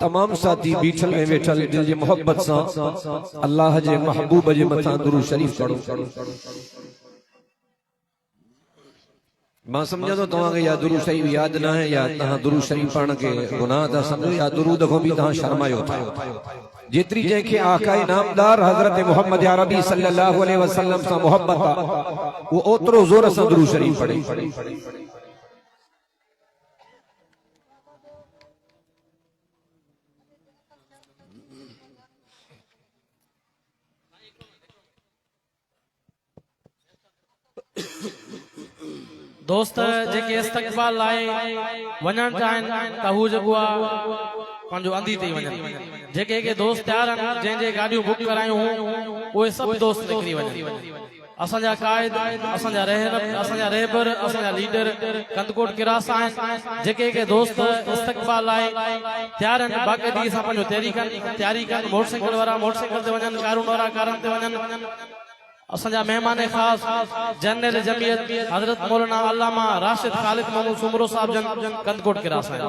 तमाम साथी बीठल में वेठल दिल जी मोहब्बत सा अल्लाह जे महबूब जे मथा दुरूद शरीफ पढ़ो। मां समझा तो तव्हां खे या दुरूद शरीफ याद ना है या तहां दुरूद शरीफ पढ़ण के गुनाह था समझो या दुरूद को भी तहां शर्मायो था। जेतरी जंहिंखे आका नामदार हजरत मोहम्मद अरबी सल्लल्लाहु अलैहि वसल्लम सां मोहब्बत आ वो ओतरो जोर सां दुरूद शरीफ पढ़े। दोस्त जेके इस्तक़बाल लाइ वञण चाहिनि त हू जेको आहे पंहिंजो अंधी थी वञनि। जेके के दोस्त तयार आहिनि जंहिंजे गाॾियूं बुक करायूं उहे सभु दोस्त निकिरी वञनि। असांजा काइद असांजा रहबर असांजा लीडर कंदकोट किरास आहिनि। जेके के दोस्त इस्तक़बाल लाइ तयार आहिनि बाक़ाइदगी सां पंहिंजो तयारी कनि मोटरसाइकिल वारा मोटरसाइकिल ते वञनि कारुनि वारा कारुनि ते वञनि। असांजा मेहमान खास जनरल जमीयत हजरत मौलाना अल्लामा राशिद खालिद महमूद सुमरो साहब जन कंदकोट किरास आहिनि।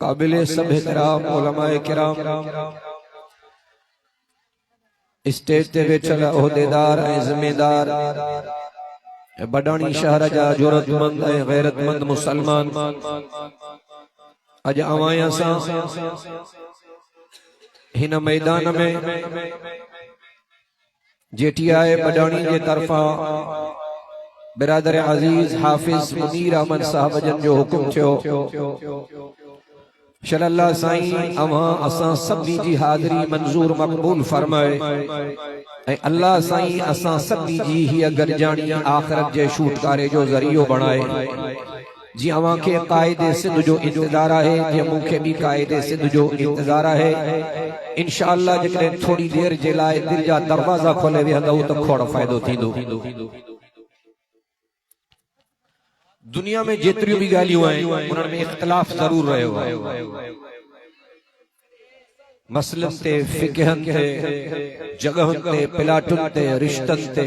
काबिल सब एहतराम उलमाए किराम स्टेज ते वेठल ओहदेदार ऐं ज़िम्मेदार बडाणी शहर जा ज़रूरतमंद ऐं गैरतमंद मुसलमान अज अवां सां हिन मैदान में जेटीआई बडाणी जे तरफां बिरादर अजीज हाफिज मुनीर अहमद साहब जन जो हुकुम थियो शल्लाह साईं अवां असां सभी जी हाज़री मंजूर मक़बूल फरमाए ऐं अल्लाह साईं असां सभी जी हीअ गॾिजाणी आख़िरत जे छूटकारे जो ज़रियो बणाए। जीअं अवां खे क़ाइदे सिंध जो इंतज़ार आहे जीअं मूंखे बि क़ाइदे सिंध जो इंतज़ार आहे। इंशाअल्लाह जेकॾहिं थोरी देर जे लाइ दिलि जा दरवाज़ा खोले वेहंदव त खोड़ फ़ाइदो थींदो। दुनिया में जेतिरियूं भी ॻाल्हियूं आहिनि उन्हनि में इख़्तिलाफ़ ज़रूर रहियो आहे। मसलनि ते फ़िक़हनि ते जॻहुनि ते प्लाटुनि ते रिश्तनि ते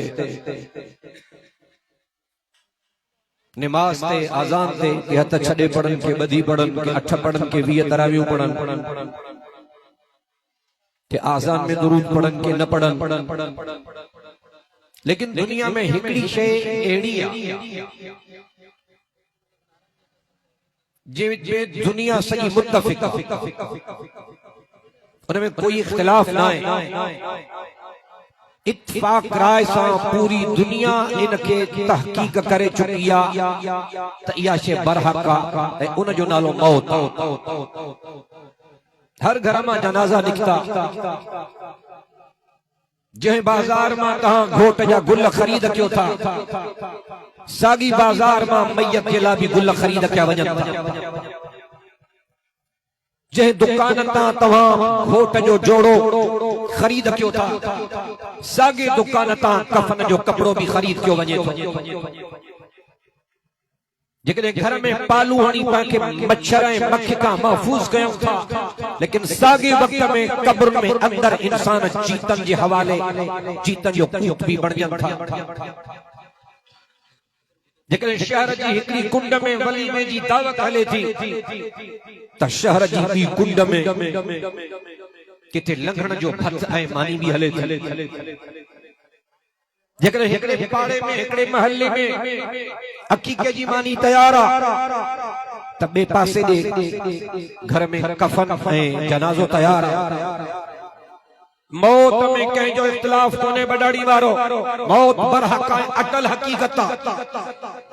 निमाज़ ते आज़ान ते के हथ छॾे पढ़नि के ॿधी पढ़नि के 8 पढ़नि के 20 तरावियूं पढ़नि के आज़ान में दुरूद पढ़नि के न पढ़नि। लेकिन दुनिया में हिकिड़ी शइ अहिड़ी आहे जे दुनिया सॼी मुत्तफ़िक़ उनमें कोई इख्तिलाफ ना है। इत्तिफ़ाक़ राय सां पूरी दुनिया इनके तहक़ीक़ करे चुकी आहे त इहा शइ बरहक़ आहे ऐं उन जो नालो मौत। हर घर मां जनाज़ा निकिता जंहिं बाज़ार मां तव्हां घोट जा गुल ख़रीद कयो था सागी बाज़ार मां मैयत जे लाइ बि गुल ख़रीद कया वञनि था। जंहिं दुकान तां तव्हां घोट जो जोड़ो ख़रीद कयो था सागे दुकान तां कफन जो कपड़ो भी ख़रीद कयो वञे थो। जेकॾहिं घर में पालू हणी पाण खे मच्छर ऐं मख खां महफ़ूज़ कयूं था लेकिन सागे वक़्त में क़ब्र में अंदर इंसान चीतन जे हवाले चीतन जो कूट भी बणजनि था। जेकॾहिं शहर जी हिकिड़ी कुंड में वलीमे जी दावत हले थी त शहर जी ॿी कुंड में किथे लंघण जो भत ऐं मानी बि हले थी। जेकॾहिं हिकिड़े पाड़े में हिकिड़े महले में अकीके जी मानी तयार आहे त ॿिए पासे ॾे घर में कफन ऐं जनाज़ो तयार आहे। मौत में कंहिंजो इख्तिलाफ कोन्हे बडाड़ी वारो, मौत बरहक आहे, अटल हकीकत आहे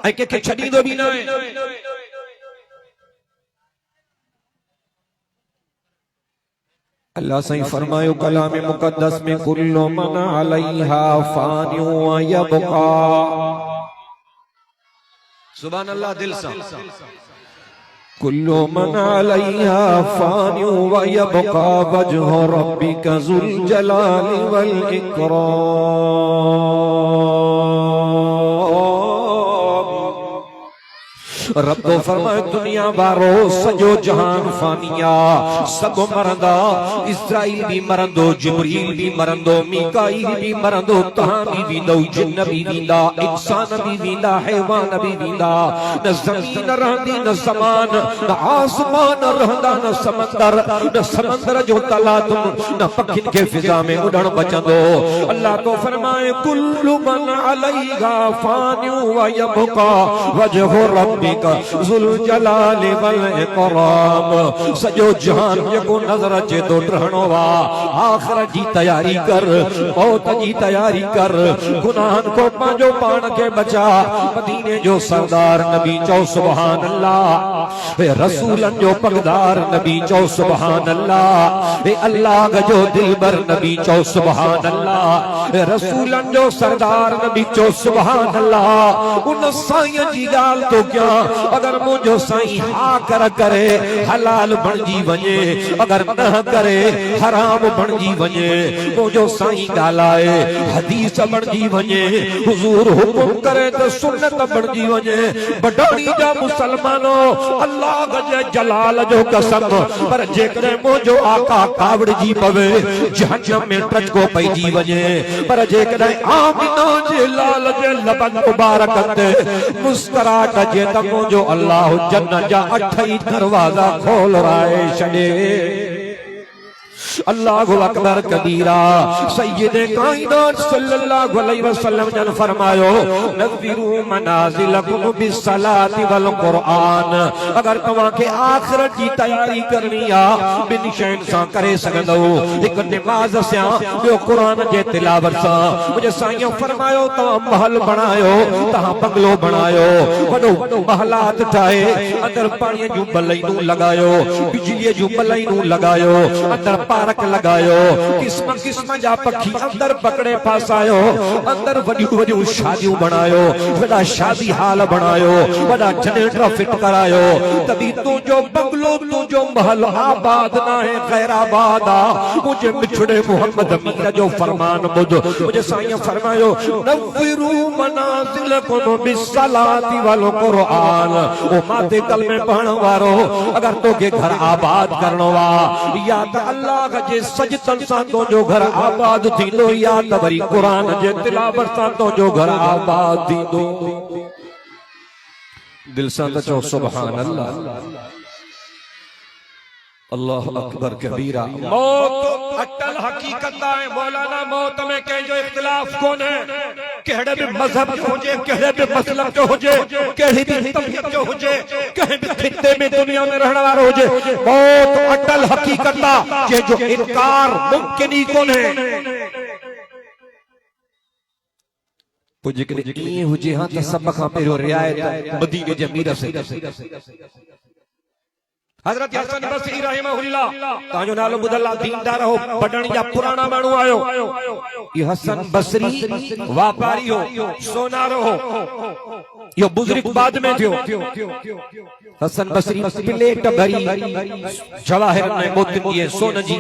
ऐं कंहिंखे छॾींदो बि न आहे। अल्लाह साईं फरमायो कलाम मुक़द्दस में कुल्लु मन अलैहा फानियु व यबका। सुभान अल्लाह दिल सां। कुल्लु मन अलैहा फानियु व यबका वजहु रब्बिका ज़ुल जलाली वल इकराम। रब तो फरमाए दुनिया वारो सजो जहान फानिया, सब मरंदा, इस्राइल भी मरंदो, जिब्रील भी मरंदो, मीकाईल भी मरंदो, तहां भी वींदो, जिन्न भी वींदा, इंसान भी वींदा, हैवान भी वींदा। न ज़मीन रहंदी न ज़मान, न आसमान रहंदा न समंदर, न समंदर जो तलातुम, न पखिन के फिजा में उड़न बचंदो। अल्लाह तो फरमाए कुल्लु मन अलैहा फानियु व यबका वजहु रब्बिका ज़ुल जलाली वल इकराम। सजो जहान जेको नज़र अचे तो रहणो वा, आखिरत जी तैयारी कर, मौत जी तैयारी कर, गुनाहन को पांजो पान के बचा। मदीने जो सरदार नबी चौ सुभान अल्लाह, वे रसूलन जो पगदार नबी चौ सुभान अल्लाह, वे अल्लाह जो दिलबर नबी चौ सुभान अल्लाह, वे रसूलन जो सरदार नबी चौ सुभान अल्लाह। उन साईं जी गाल तो क्या अगर मुझो साईं हा कर करे हलाल बणजी वञे, अगर न करे हराम बणजी वञे, मुझो साईं ॻाल्हाए हदीस बणजी वञे, हुजूर हुकुम करे तो सुन्नत बणजी वञे। बडाणी जा मुसलमानो अल्लाह जे जलाल जो कसम, पर जेकॾहिं मुझो आका कावड़जी पवे जहन्नम में टचको पइजी वञे, पर जेकॾहिं आमिना जे लाल जे लबन मुबारकत ते मुस्कुराहट जे त मुझो अल्लाह जन्नत जा 8 दरवाजा खोल राए छॾे। अल्लाहु अकबर कबीरा। सय्यदे कायनात सल्लल्लाहु अलैहि वसल्लम ने फरमायो नज़िरू मनाजिलकुम बिस्सलाति वल कुरान। अगर तव्हां के आखिरत की तैयारी करनी आ बिन शैन सा करे सघंदो, एक नमाज से बयो कुरान जे तिलावत सा। मुझे साईं फरमायो तव्हां महल बनायो, तव्हां बंगलो बनायो, वडो महलात ठाहे, अंदर पानी जूं बलाइनूं लगायो, बिजली जूं बलाइनूं लगायो, अंदर पार्क लगायो, किस्म किस्म जा पखी अंदर पकड़े पासायो, अंदर वडियूं वडियूं शादियूं बनायो, वडा शादी हाल बनायो, वडा जनरेटर फिट करायो, तभी तुझो बंगलो तुझो महल आबाद ना है खैराबाद आ। मुझे बिछड़े मोहम्मद मीर जो फरमान बुध। मुझे साईं फरमायो नव्विरू मनाजिलकुम बिस्सलाति वल कुरान। ओ माते कलमे पढ़ण वारो अगर तोके घर आबाद करणो वा, या त अल्लाह जे सजदन सां तुंहिंजो घर आबाद थींदो, या त वरी कुरान जे तिलावत सां तुंहिंजो घर आबाद थींदो। दिल सां त चओ सुभान अल्लाह। अल्लाह अकबर कबीरा। मौत अटल हकीकत है मौलाना, मौत में कंहिंजो इख्तिलाफ कोन है, कहिड़े भी मजहब जो हुजे, कहिड़े भी मसलक जो हुजे, कहिड़ी भी तबीयत जो हुजे, कहीं भी खिते में दुनिया में रहने वाला हुजे, मौत अटल हकीकत है जंहिंजो इनकार मुमकिन ही कोन है। पुज के ईअं हुजे हां त सभ खां पहिरियों रिआयत मदीने जे अमीर से हजरत हसन बसरी रहमहुल्लाह, ताजो नालो बुदल्ला दीनदार हो, बडणी जा पुराना मानू आयो। ये हसन बसरी व्यापारी हो, सोनारो हो, यो बुजुर्ग बाद में थियो। हसन बसरी प्लेट भरी जवाहिर में मोती दिए सोन जी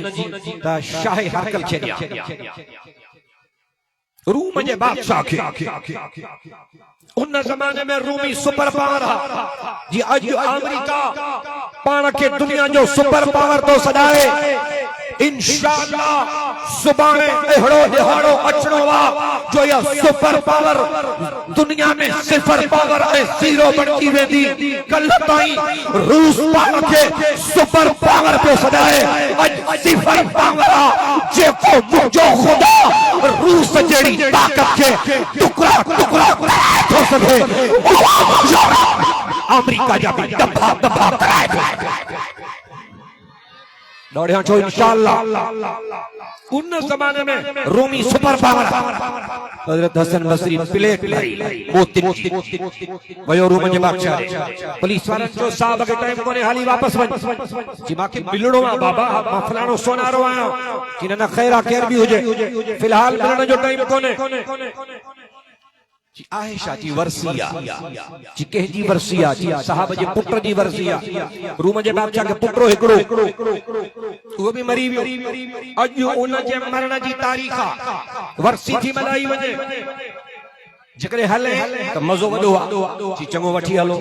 ता शाह हरकल छेडिया रूम जे बादशाह के। उन जमाने में रूमी सुपर पावर जी अज अमेरिका पान के दुनिया जो सुपर पावर तो सजाए इंशाअल्लाह सुभाणे अहिड़ो दिहाड़ो अचणो आहे जो इहा सुपर पावर दुनिया में सिफर पावर ऐं ज़ीरो बणिजी वेंदी। कल्ह ताईं रूस पाण खे सुपर पावर पियो सॾाए, अॼु सिफर पावर आहे जेको मुंहिंजो ख़ुदा रूस जहिड़ी ताक़त खे टुकड़ा टुकड़ा थो सघे, अमेरिका जा बि दफ़ा दफ़ा कराए थो। दौड़िया छो इंशाअल्लाह। उन जमाने में रोमी सुपर पावर हजरत हसन बसरी प्लेट मोती वयो रूम जे बादशाह पुलिस वारन जो साहब के टाइम कोने हाली वापस वञ जी माके मिलणो आ बाबा मां फलाणो सोनारो आया कि न खैरा केर भी हुजे फिलहाल मिलण जो टाइम कोने जी आयशा जी वर्सिया जी कहजी वर्सिया जी साहब जे पुत्र जी वर्सिया रूम जे बादशाह के पुत्रो हिकड़ो वो भी मरी वियो। अज उन जे मरण जी तारीख वर्सी थी मल्हाई वञे जेकॾहिं हले त मज़ो वॾो आहे जी चङो वठी हलो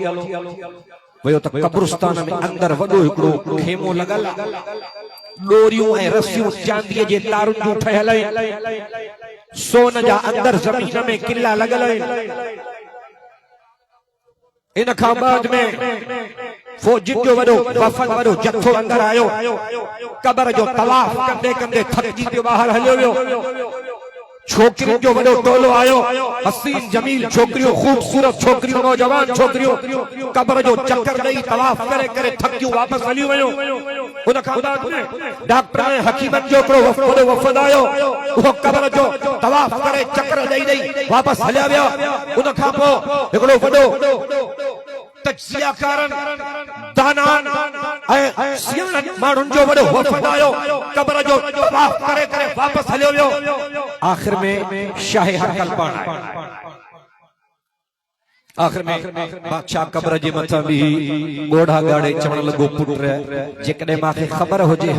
वयो त कब्रिस्तान में अंदर वॾो हिकड़ो खेमो लॻल डोरियूं ऐं रसियूं चांदीअ जे तारुनि जूं ठहियल सोन जा अंदर जमीन में किला लगल इन खां बाद में फौजिन जो वडो वफद वडो जत्थो अंदर आयो कब्र जो तवाफ कंदे कंदे थकजी पियो ॿाहिरि हलियो वियो। छोकरियों जो वडो टोलो आयो हसीन जमील छोकरियों खूबसूरत छोकरियों नौजवान छोकरियों कब्र जो चक्कर ॾेई तवाफ करे करे थकियूं वापस हली वियो। उन खां बाद में डॉक्टर ने हकीमन जो हिकिड़ो वफ़द आयो वो कब्र जो तवाफ करे चक्कर ॾेई ॾेई वापस हलिया विया। उन खां पोइ हिकिड़ो वॾो तज्ज़ियाकारन दानान ऐं सियाणन माण्हुनि जो वॾो वफ़द आयो कब्र जो तवाफ करे करे वापस हलियो वियो। आखिर में शाह हरकल पाण आयो। आखिर में बादशाह कब्र जे मथां भी ॻोढ़ा ॻाड़े चवण लॻो पुट जेकॾहिं मूंखे ख़बर हुजे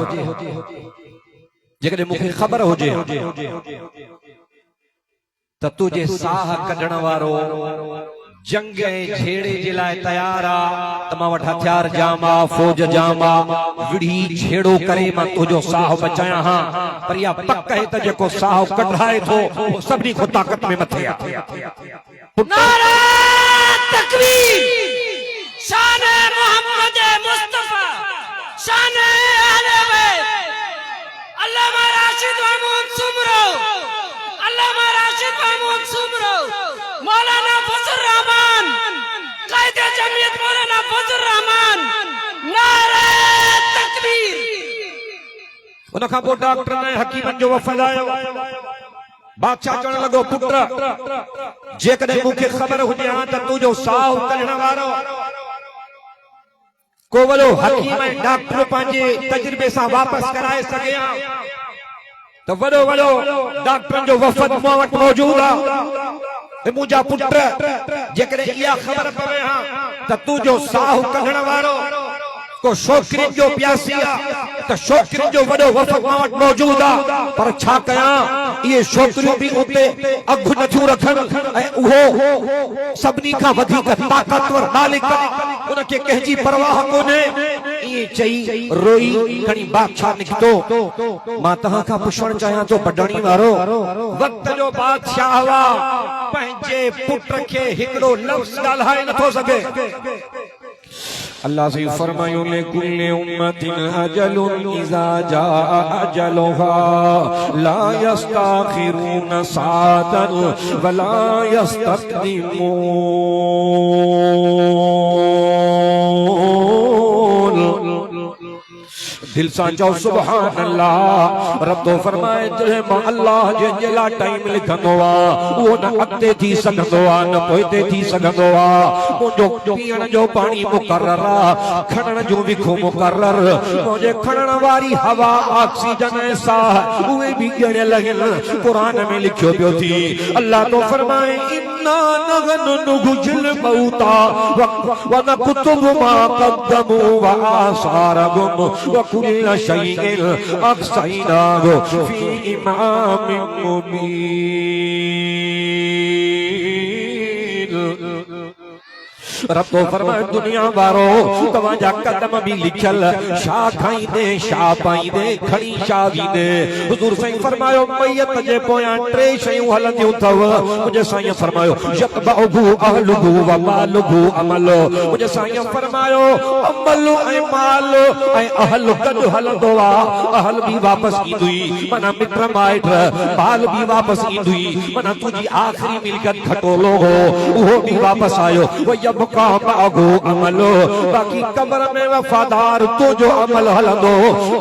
जेकॾहिं मूंखे ख़बर हुजे त तुंहिंजे साह कढण वारो जंग ऐं छेड़े जे लाइ तयार आ त मां वटि हथियार जाम आ फौज जाम आ विढ़ी छेड़ो करे मां तुंहिंजो साह बचायां हां पर इहा पक आहे त जेको साह कढाए थो सभिनी खां ताक़त में मथे आहे। नारा तकबीर शान मोहम्मद मुस्तफा शान अहले बैत अल्लामा राशिद महमूद सुमरो अल्लामा राशिद महमूद सुमरो मौलाना फजल रहमान कायदे जमीयत मौलाना फजल रहमान नारा तकबीर। उन खां पोइ डॉक्टर ने हकीमन जो वफ़द आयो बादशाह चवण लॻो पुट जेकॾहिं मूंखे ख़बर हुजे हा त तुंहिंजो साह कढण वारो को वॾो हकीम ऐं डॉक्टर पंहिंजे तजुर्बे सां वापसि कराए सघे हा त वॾो वॾो डॉक्टरनि जो वफ़द मूं वटि मौजूद आहे। मुंहिंजा पुट जेकॾहिं इहा ख़बर पवे हा त तुंहिंजो साह कढण वारो को छोकिरियुनि जो प्यासी आहे त छोकिरियुनि जो वॾो वफ़द मूं वटि मौजूद आहे पर छा कयां इहे छोकिरियूं बि उते अघु नथियूं रखनि ऐं उहो सभिनी खां वधीक ताक़तवर मालिक उनखे कंहिंजी परवाह कोन्हे। इएं चई रोई खणी बादशाह निकितो। मां तव्हां खां पुछणु चाहियां थो बडणी वारो वक़्त जो बादशाह हुआ पंहिंजे पुट खे हिकिड़ो लफ़्ज़ ॻाल्हाए नथो सघे। अल्लाह से फरमायो ले कुल्ले उम्मतिन अजलुन इज़ा जाअ अजलुहा ला यस्ताखिरून साअतन वला यस्तक़दिमून। दिल सां चओ सुभान अल्लाह। रब तो फरमाए जॾहिं मां अल्लाह जे लाइ टाइम लिखंदो आहे उहो न अॻिते थी सघंदो आहे न पोइते थी सघंदो आहे। मुंहिंजो पीअण जो पाणी मुक़रर आहे खणण जूं विखूं मुक़रर मुंहिंजे खणण वारी हवा ऑक्सीजन ऐं साह उहे बि ॻणियल आहिनि क़ुरान में लिखियो पियो थी। अल्लाह तो फरमाए इन्ना नहनु नुखरिजुल मौता व नक्तुबु मा क़द्दमू व आसारहुम व कुल्ल शैइन अहसैनाहु फी इमामिन मुबीन। रब तो फरमाए दुनिया वारो तवाजा कदम भी लिखल शाह खाई दे शाह पाई दे खड़ी शाह भी दे हुजूर साईं फरमायो मैयत जे पोयां टे शयूं हलंदियूं थव मुझे साईं फरमायो यतबहु अहलुहु व मालुहु अमलो मुझे साईं फरमायो अमल ऐं माल ऐं अहल गॾु हलंदो आहे अहल भी वापस ईंदुई माना मित्र माइट माल भी वापस ईंदुई माना तुझी आखिरी मिलकत खटोलो हो उहो भी वापस आयो वो यबका मागो अमलो बाकी कब्र में वफादार तो जो अमल हलंदो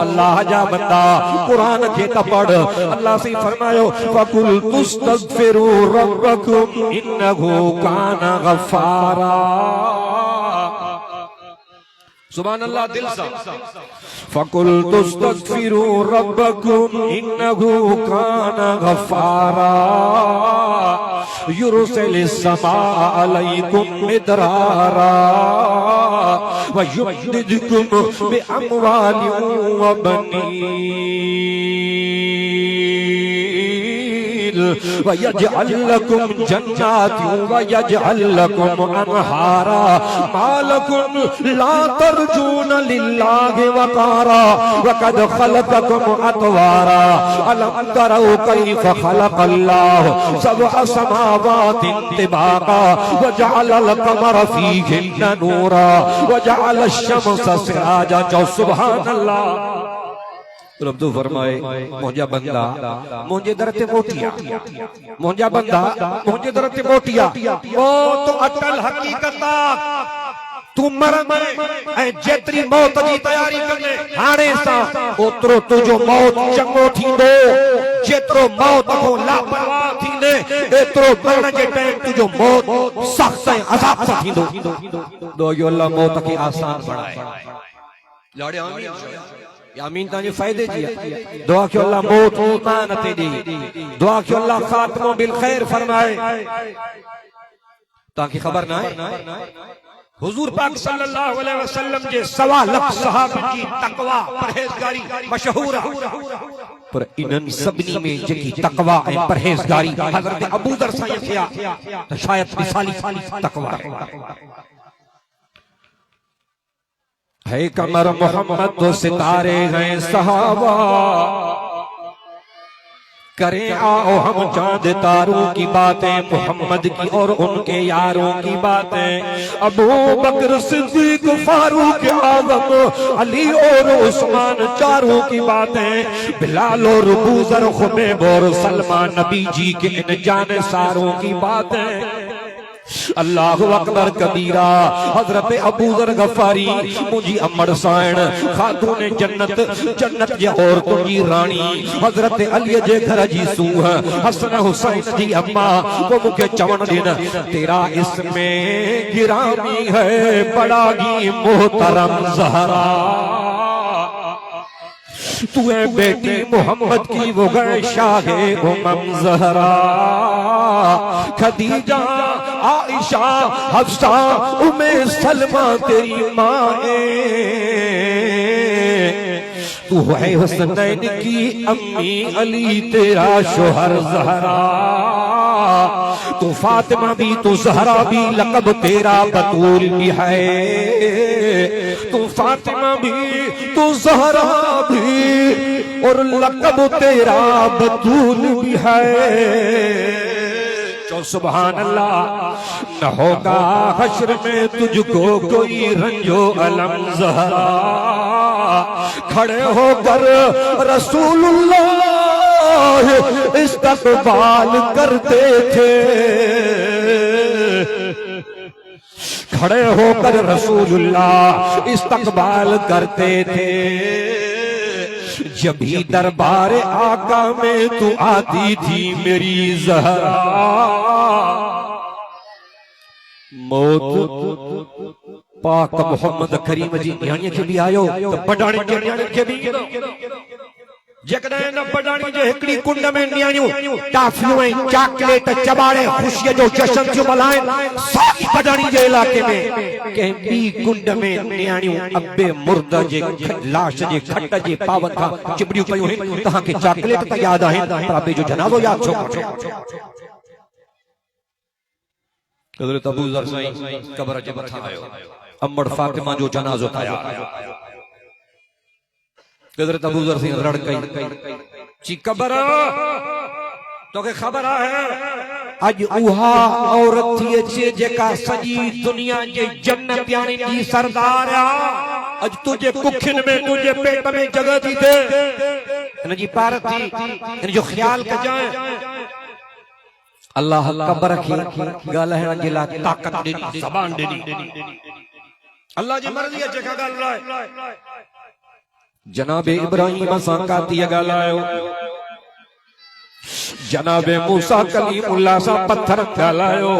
अल्लाह जा बंदा कुरान के पढ़ अल्लाह से फरमायो फकुल तुस्तगफिरु रब्बकुम इन्नहु काना गफ्फारा सुभान अल्लाह दिल सा फकुल तुस्तगफिरु रब्बकुम इन्नहु काना गफ्फारा युरसिलिस समा अलैकुम मिदरारा व युमदिदकुम बिअमवालिन व बनीन व यजअल लकुम जन्नातिन व यजअल लकुम अनहारा मालकुम ला तर्जून लिल्लाहि वकारा व कद खलककुम अतवारा अलम तरौ कैफ खलकल्लाहु सबअ समावातिन तिबाका व जअल कमर फीहिन्ना नूरा व जअल अश-शमसा सिराजा जो सुभान अल्लाह रब तो फरमाए मुझे बंदा मुझे दर ते मोटिया मुझे बंदा मुझे दर ते मोटिया ओ तो अटल हकीकत तू मरन ऐं जेतरी मौत जी तैयारी करने हाणे सा ओतरो तुझो मौत चंगो थींदो जेतरो मौत को लापरवाह थींदे एतरो मरण जे टाइम तुझो मौत सख्त ऐं अज़ाब सां थींदो दो यो अल्लाह मौत खे आसान बणाए लाड़े आमीन आमीन तांजे फायदे जी दुआ कयो अल्लाह मौत ईमान ते दी दुआ कयो अल्लाह खात्मो बिल खैर फरमाए ताकि खबर ना है हुजूर पाक सल्लल्लाहु अलैहि वसल्लम जे 1.25 लाख सहाबा जी तकवा परहेजगारी मशहूर पर इनन सबनी में जेकी तकवा ऐं परहेजगारी हजरत अबू दर साईं किया तो शायद मिसाली तकवा है कमर मोहम्मद तो सितारे हैं सहाबा करें आओ हम चांद तारों की बातें मोहम्मद की और उनके यारों की बातें अबू बकर सिद्दीक फारूक आजम अली और उस्मान चारों की बातें बिलाल और बूजर खुबैब और सलमान नबी जी के इन जाने सारों की बातें अल्लाहु अकबर कबीरा हजरत अबू ज़र गफारी मुझी अमर साइण खातून जन्नत जन्नत जे औरतों की रानी हजरत अली जे घर जी सूह हसन हुसैन जी अम्मा वो मुखे चवण दिन तेरा इसमें गिरामी है बड़ा ही मोहतरम ज़हरा तू है बेटी मोहम्मद की वो गए शाहे उमम ज़हरा खदीजा आयशा हफ्सा उम्मे सलमा तेरी माँ तू है हुसनैन की अम्मी अली तेरा शोहर ज़हरा तू फातिमा भी तू ज़हरा भी लक़ब तेरा बतूल भी है तू फातिमा भी तू ज़हरा भी और लक़ब तेरा बतूल भी है सुभान अल्लाह न होगा हश्र में तुझको कोई रंजो अलम ज़हरा खड़े होकर रसूलुल्लाह इस्तक़बाल करते थे खड़े होकर रसूलुल्लाह इस्तक़बाल करते थे जब भी दरबार आका में तू आती थी मेरी ज़हरा मौत पाक मोहम्मद करीम जी न्याणी के भी आयो तो बडाणी के न्याणी के भी जकॾहिं न बडाणी जे हिकड़ी कुंड में न्याणियूं टाफियूं ऐं चॉकलेट चबाड़े ख़ुशीअ जो जश्न थियूं मल्हाइनि साॻी बडाणी जे इलाइक़े में कंहिं ॿी कुंड में न्याणियूं अबे मुर्द जे लाश जे खट जे पावनि खां चिबड़ियूं कयूं आहिनि तव्हांखे चॉकलेट त यादि आहिनि पर अबे जो जनाज़ो यादि छो कोन्हे हज़रत अबू ज़र साईं कब्र जे मथा आयो अम्मड़ फातिमा जो जनाज़ो तैयार हज़रत अबू ज़र साईं रड़ कई ची कब्र तोखे खबर है अज उहा औरत थी अचे जेका सजी दुनिया जे जन्नत यानी जी सरदार आ अज तुझे कुखिन में तुझे पेट में जगह थी दे इन जी पार थी इन जो ख्याल कजाए अल्लाह कब्र खे गालहण जे लाइ ताकत ॾिनी ज़बान ॾिनी अल्लाह जी मर्ज़ी आहे जेका ॻाल्हाए जनाब इब्राहिम सां कातीअ ॻाल्हायो जनाबे मूसा कलीमुल्लाह सा पत्थर ॻाल्हायो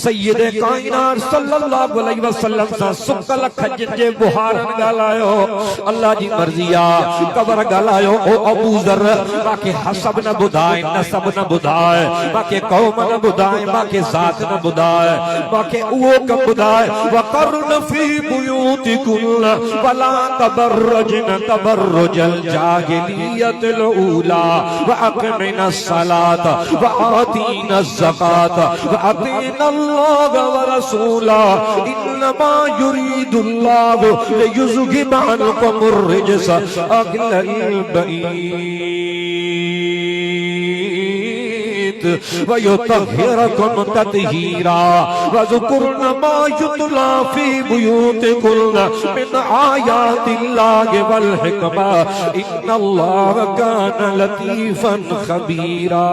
सैयद कायनात सल्लल्लाहु अलैहि वसल्लम सा सुकल खज जे बुहारन ॻाल्हायो अल्लाह जी मर्ज़ी आ कब्र ॻाल्हायो ओ अबू ज़र बाकी हसब न ॿुधाए नसब न ॿुधाए बाकी क़ौम न ॿुधाए बाकी ज़ात न ॿुधाए बाकी उहो कम ॿुधाए वक़रन फी बुयूतिकुन वला तबर्रजन तबर्रुजल जाहिलियतिल ऊला वअक़िमिन अस्सलात वआतीन अज़्ज़कात वअतीन अल्लाह व रसूला इन्नमा युरीदुल्लाह लियुज़हिब अन्कुम अर्रिज्स अहलल बैत व युतहिरकुम तत्हीरा वज़कुरन मा युतला फी बुयूतिकुन मिन आयातिल्लाहि वल हिकमा इन्नल्लाह कान लतीफन खबीरा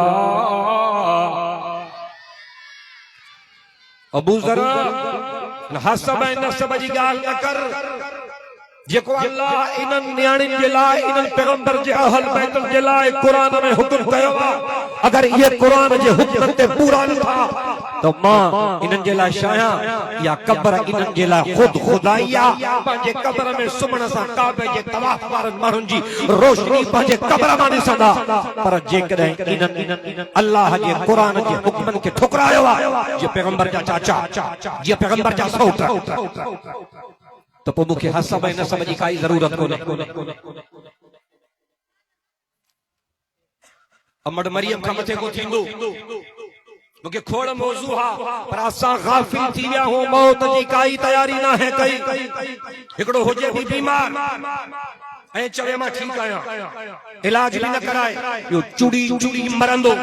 अबू ज़र हसब नसब जी गाल न कर जेको अल्लाह इनन न्याणिन जे लाइ इनन पैगंबर जे अहल बैत जे लाइ कुरान में हुक्म कयो अगर ये कुरान जे हुक्म ते पूरा न था तो मां इनन जे लाइ शाया या कब्र इनन जे लाइ खुद खुदाइया पंहिंजे कब्र में सुमण सां काबे जे तवाफ वारन माण्हुनि जी रोशनी पंहिंजे कब्र मां ॾिसंदा पर जेकॾहिं इनन अल्लाह जे कुरान जे हुक्मन खे ठुकरायो आहे जे पैगंबर जा चाचा जे पैगंबर जा सौट तो पो मुखे हसब ऐं नसब जी काई जरूरत कोन्हे अमड़ मरियम खां मथे को थींदो मुखे खोड़ मौजू हा पर असां गाफिल थी विया हूं मौत जी काई तैयारी ना है कई हिकड़ो हुजे भी बीमार ऐं चवे मां ठीक आहियां इलाज भी न कराए यो चुड़ी चुड़ी मरंदो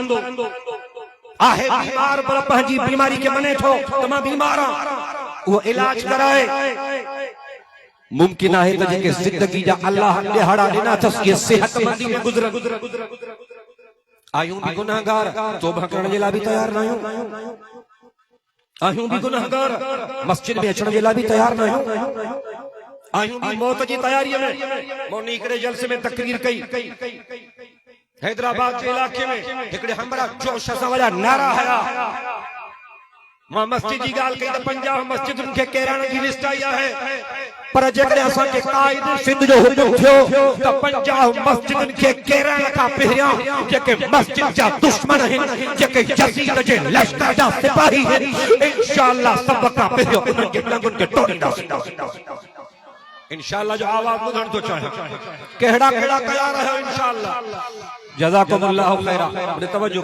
आहे बीमार पर पंहिंजी बीमारी के मने थो त मां बीमार आं वो इलाज कराए मुमकिन है तो जेके जिंदगी जा अल्लाह दिहाड़ा ॾिना अथसि ये सेहतमंदी में गुज़रन आयूं भी गुनाहगार तौबा करण जे लाइ भी तैयार न आहियूं आयूं भी गुनाहगार मस्जिद में अचण जे लाइ भी तैयार न आहियूं आयूं भी मौत जी तैयारी में मोनी करे जलसे में तकरीर कई हैदराबाद के इलाके में हिकड़े हमरा जोश सां वॾा नारा हया मां मस्जिद जी गाल कई त 50 मस्जिदुनि खे केरण जी लिस्ट आई आहे पर जेकॾहिं असां खे काइद सिंध जो हुकुम थियो त 50 मस्जिदुनि खे केरण खां पहिरियां जेके मस्जिद जा दुश्मन आहिनि जेके यज़ीद जे लश्कर जा सिपाही आहिनि इंशाअल्लाह सब खां पहिरियों उन्हनि जे लंगुनि खे तोड़ींदासीं इंशाअल्लाह जो आवाज ॿुधण थो चाहियां कहिड़ा कहिड़ा तयार आहियो इंशाअल्लाह जज़ाकुमुल्लाह खैरा बड़े तवज्जो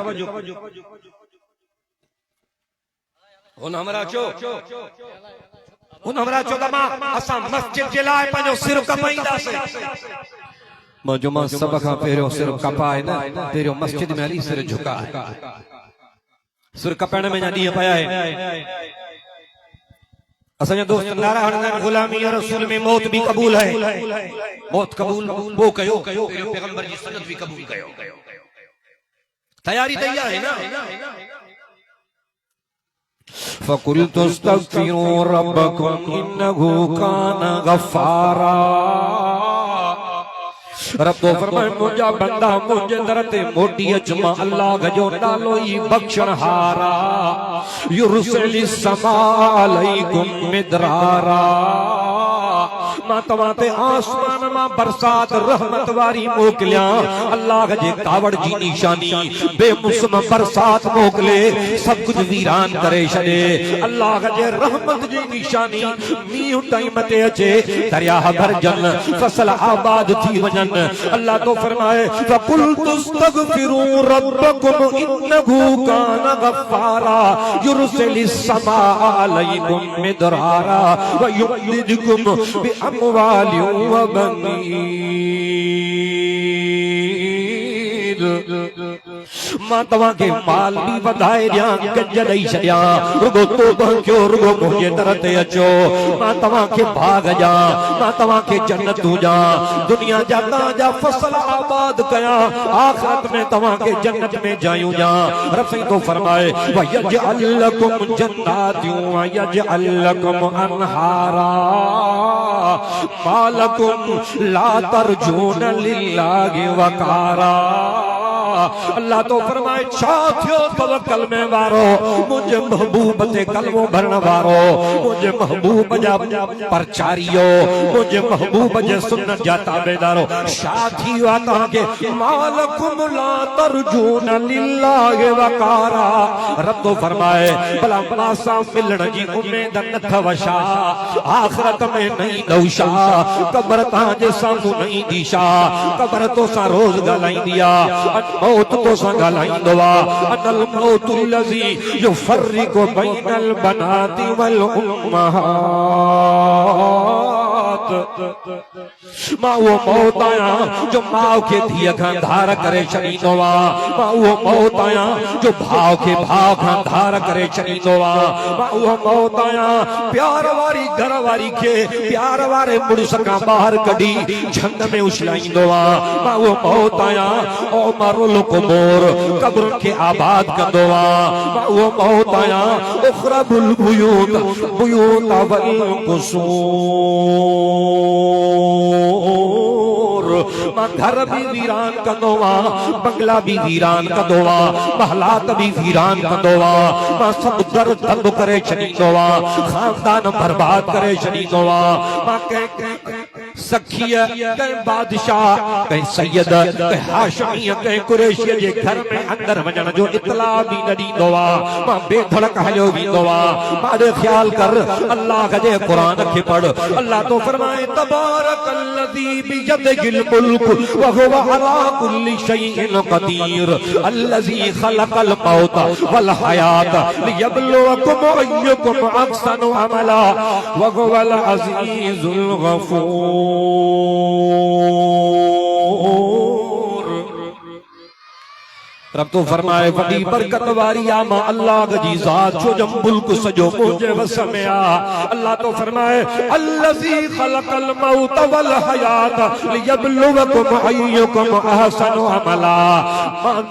हुन हमरा चो दमा असां मस्जिद जे लाइ पंहिंजो सिर कपाईंदासीं मौजो मां सब खां पहिरियों सिर कपाए न पहिरियों मस्जिद में हली सिर झुकाए सिर कपाइण में ॾींहं पिया आहिनि असांजा दोस्त नारा हणंदा आहिनि गुलामी या रसूल में मौत भी कबूल है मौत कबूल वो कयो पैगंबर जी सन्नत भी कबूल कयो तैयारी तैयार है ना फकुल्तु अस्तगफिरू रब्बकुम इन्नहु कान गफ्फारा रब तो फरमाए मुंहिंजा बंदा मुंहिंजे दर ते मोटी अचमा अल्लाह जो नालो ई बख्शण हारा युरसिलिस समा अलैकुम मिदरारा मां तव्हां ते आसमान मां बरसात रहमत वारी मोकलिया अल्लाह जे कावड़ जी निशानी बेमौसम बरसात मोकले सब कुछ वीरान करे छॾे अल्लाह जे रहमत जी निशानी मींहुं टाइम ते अचे दरिया भरजन फसल आबाद थी वञन अल्लाह तो फरमाए फकुल तुस्तगफिरू रब्बकुम इन्नहु कान गफ्फारा युरसिलिस समा अलैकुम मिदरारा व युमदिदकुम बि अमवालिन व बनीन मां तव्हां खे माल भी वधाए ॾियां गंज ॾेई छॾियां रुगो तौबा कयो रुगो मुंहिंजे दर ते अचो मां तव्हां खे बाग ॾियां मां तव्हां खे जन्नतूं ॾियां दुनिया जा तव्हांजा फसल आबाद कयां आखिरत में तव्हां खे जन्नत में जायूं ॾियां रफ़ी तो फरमाए व यजअल लकुम जन्नातियूं व यजअल लकुम अनहारा मालकुम ला तरजून लिल्लाहि वकारा अल्लाह तो फरमाए छा थियो तवक्कल में वारो मुझे महबूब ते कलमो भरण वारो मुझे महबूब जा परचारियो मुझे महबूब जे सुन्नत जा ताबेदारो छा थी वा तव्हांखे मालकुम ला तरजून लिल्लाहि वकारा रब तो फरमाए भला मासा मिलण जी उम्मीद न थवशा आखिरत में नहीं नौशा कब्र तव्हांजे साम्हूं नहीं दिशा कब्र तो सा रोज ॻाल्हाईंदी आहे मौत तो सा ॻाल्हाईंदो आहे अनल मौतुल लज़ी युफ़र्रिक़ु बैनल बनाति वल उम्महात मां वो मौत आया जो माउ के धीअ खां धार करे छॾींदो आहे मां उहो मौत आया जो भाउ खे भाउ खां धार करे छॾींदो आहे मां उहो मौत आया प्यार वारी घर वारी खे प्यार वारे मुड़ुस खां ॿाहिरि कढी झंग में उछलाईंदो आहे मां उहो मौत आया ओ मरुल कुबूर कब्र खे आबाद कंदो आहे मां उहो मौत आया उखरबुल बुयूत बुयूत वल कुसूर मां घर भी वीरान कंदो आहे बंगला भी वीरान कंदो आहे महलात भी वीरान कंदो आहे मां सब दर दब करे छॾींदो आहे खानदान बर्बाद करे छॾींदो आहे मां कंहिं सखिया कंहिं बादशाह कंहिं सैयद कंहिं हाशमीअ कंहिं कुरैशीअ जे घर में अंदर वञण जो इतला भी न ॾींदो आहे मां बेधड़क हलियो वेंदो आहे मां ख्याल कर अल्लाह जे क़ुरान खे पढ़ अल्लाह तो फरमाए तबारकल्लज़ी बियदिहिल मुल्क व हुवा अला कुल्लि शैइन क़दीर अल्लज़ी खलक़ल मौत वल हयात लियब्लुवकुम अय्युकुम अहसनु अमला व हुवल अज़ीज़ुल गफूर रब तो फरमाए वडी बरकत वारी आ मां अल्लाह जी जात छो जब मुल्क सजो मुझे वस में आ अल्लाह तो फरमाए अल्लज़ी खलक़ल मौत वल हयात लियब्लुवकुम अय्युकुम अहसनु अमला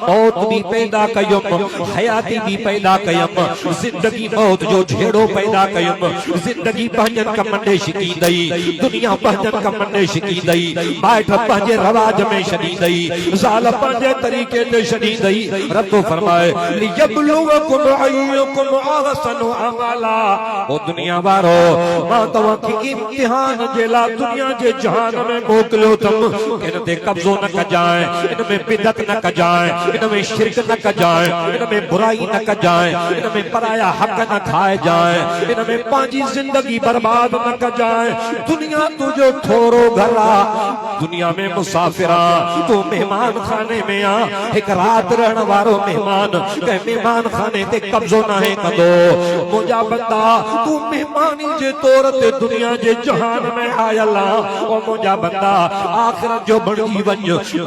मौत भी पैदा कयम हयाती भी पैदा कयम जिंदगी मौत जो झेड़ो पैदा कयम जिंदगी पंहिंजन कमंडे शिकी दई दुनिया पंहिंजन कमंडे शिकी दई बाट पंहिंजे रवाज में छॾी दई ज़ाल पंहिंजे तरीक़े ते छॾी दई रब तो फरमाए लियब्लुवकुम अय्युकुम अहसनु अमला ओ दुनिया वारो मां तव्हां खे इम्तिहान जे लाइ दुनिया जे जहान में मोकिलियो अथम इन ते कब्ज़ो न कजाए इन में बिदत न कजाए इन में शिरक न कजाए इन में बुराई न कजाए इन में पराया हक न खाए जाए इन में पंहिंजी जिंदगी बर्बाद न कजाए दुनिया तुझो थोरो घर आ दुनिया में मुसाफिर आ तू मेहमान खाने में आ एक रात रहण वारो मेहमान कंहिं मेहमान खाने ते कब्ज़ो नाहे कंदो मुंहिंजा बंदा तू मेहमानी जे तौर ते दुनिया जे जहान में आयल आ ओ मुंहिंजा बंदा आखिरत जो बणजी वञ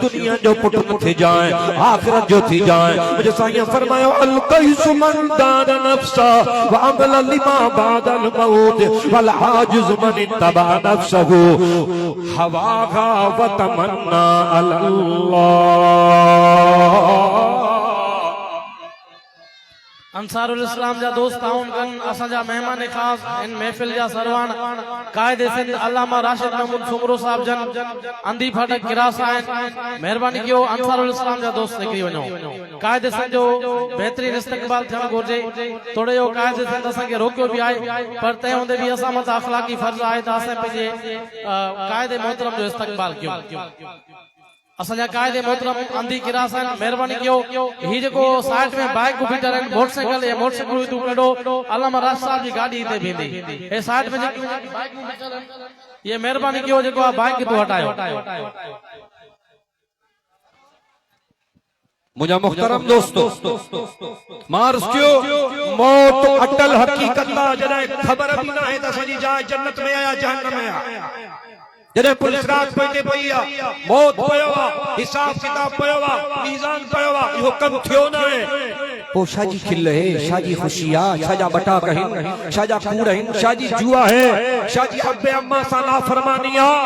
दुनिया जो पुट न थी जाए आखिरत जो थी जाए मुंहिंजे साईं फरमायो अल कैसु मन दान नफ्सा व अमल लिमा बादल मौत वल आजिज मन तबा नफ्सहु हवाहा व तमन्ना अल्लाह अंसारुल इस्लाम जा दोस्त आउन कन असांजा मेहमान खास इन महफिल जा सरवान कायदे सिंध अल्लामा राशिद महमूद सुमरो साहब जन अंधी फाटक किरास आहिनि मेहरबानी कयो अंसारुल इस्लाम जा दोस्त निकरी वञो कायदे सिंध जो बेहतरीन इस्तक़बाल थियण घुरिजे थोड़े जो कायदे सिंध असांखे रोकियो बि आहे पर तंहिं हूंदे बि असां मथां अखलाकी फर्ज़ आहे त असां पंहिंजे कायदे मोहतरम जो इस्तक़बाल कयूं असांजा कायदे मोहतरम अंधी किरास आहिनि मेहरबानी कयो ही जेको साइड में बाइक बीठल आहिनि मोटरसाइकिल या मोटरसाइकिल तू कढो अल्लामा राशिद साहब जी गाड़ी हिते बीहंदी हे साइड में जेकी बाइक बीठल आहिनि ये मेहरबानी कयो जेको आहे बाइक तू हटायो मुझा मुख्तरम दोस्तों मार्स क्यों मौत अटल हकीकत ला जॾहिं ख़बर भी ना है त असांजी जाइ जन्नत में आया जहन्नम में आया जॾहिं पुलिस रात पइते पई आहे मौत पयो आहे हिसाब किताब पयो आहे मीज़ान पयो आहे इहो कम थियो न आहे पोइ छाजी खिल है छाजी खुशी आहे छाजा बटा कहिन छाजा कूड़ आहिनि छाजी जुआ है छाजी अब्बे अम्मा सां नाफ़रमानी आहे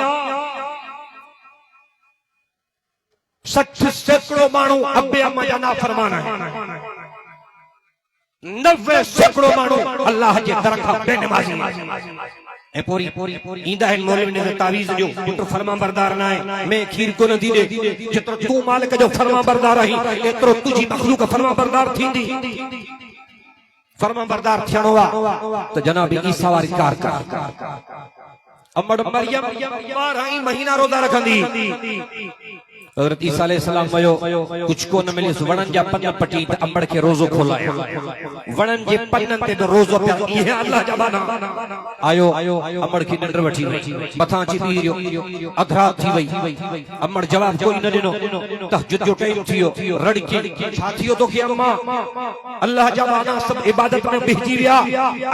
60 सैकड़ों माण्हू अब्बे अम्मा जा नाफ़रमान आहिनि 90 सैकड़ों माण्हू अल्लाह जे दर खां बेनमाज़ी ए पोरी ईंदा आहिनि मौलवी ने तावीज़ जो पुट फरमा बरदार न आहे मैं खीर को न दी दे जेतिरो तूं मालिक जो फरमा बरदार आहीं एतिरो तुंहिंजी मखलूक फरमा बरदार थींदी फरमा बरदार थियणो आहे त जनाब ईसा वारी कार कर अमड़ मरियम 12 महीना रोज़ा रखंदी हज़रत ईसा अलैहिस्सलाम वयो कुछ को न मिलिस वणन जा पन पटी त अमड़ के रोज़ो खोलायो वणन जे पन्नन ते तो रोज़ो पियो ये अल्लाह जा बाना आयो अमड़ की निंड वठी मथा अची बीरियो अधरा थी वई अमड़ जवाब कोई न दिनो तहज्जुद जो टाइम थियो रड़की छा थियो तो के अम्मा अल्लाह जा बाना सब इबादत में बिहजी विया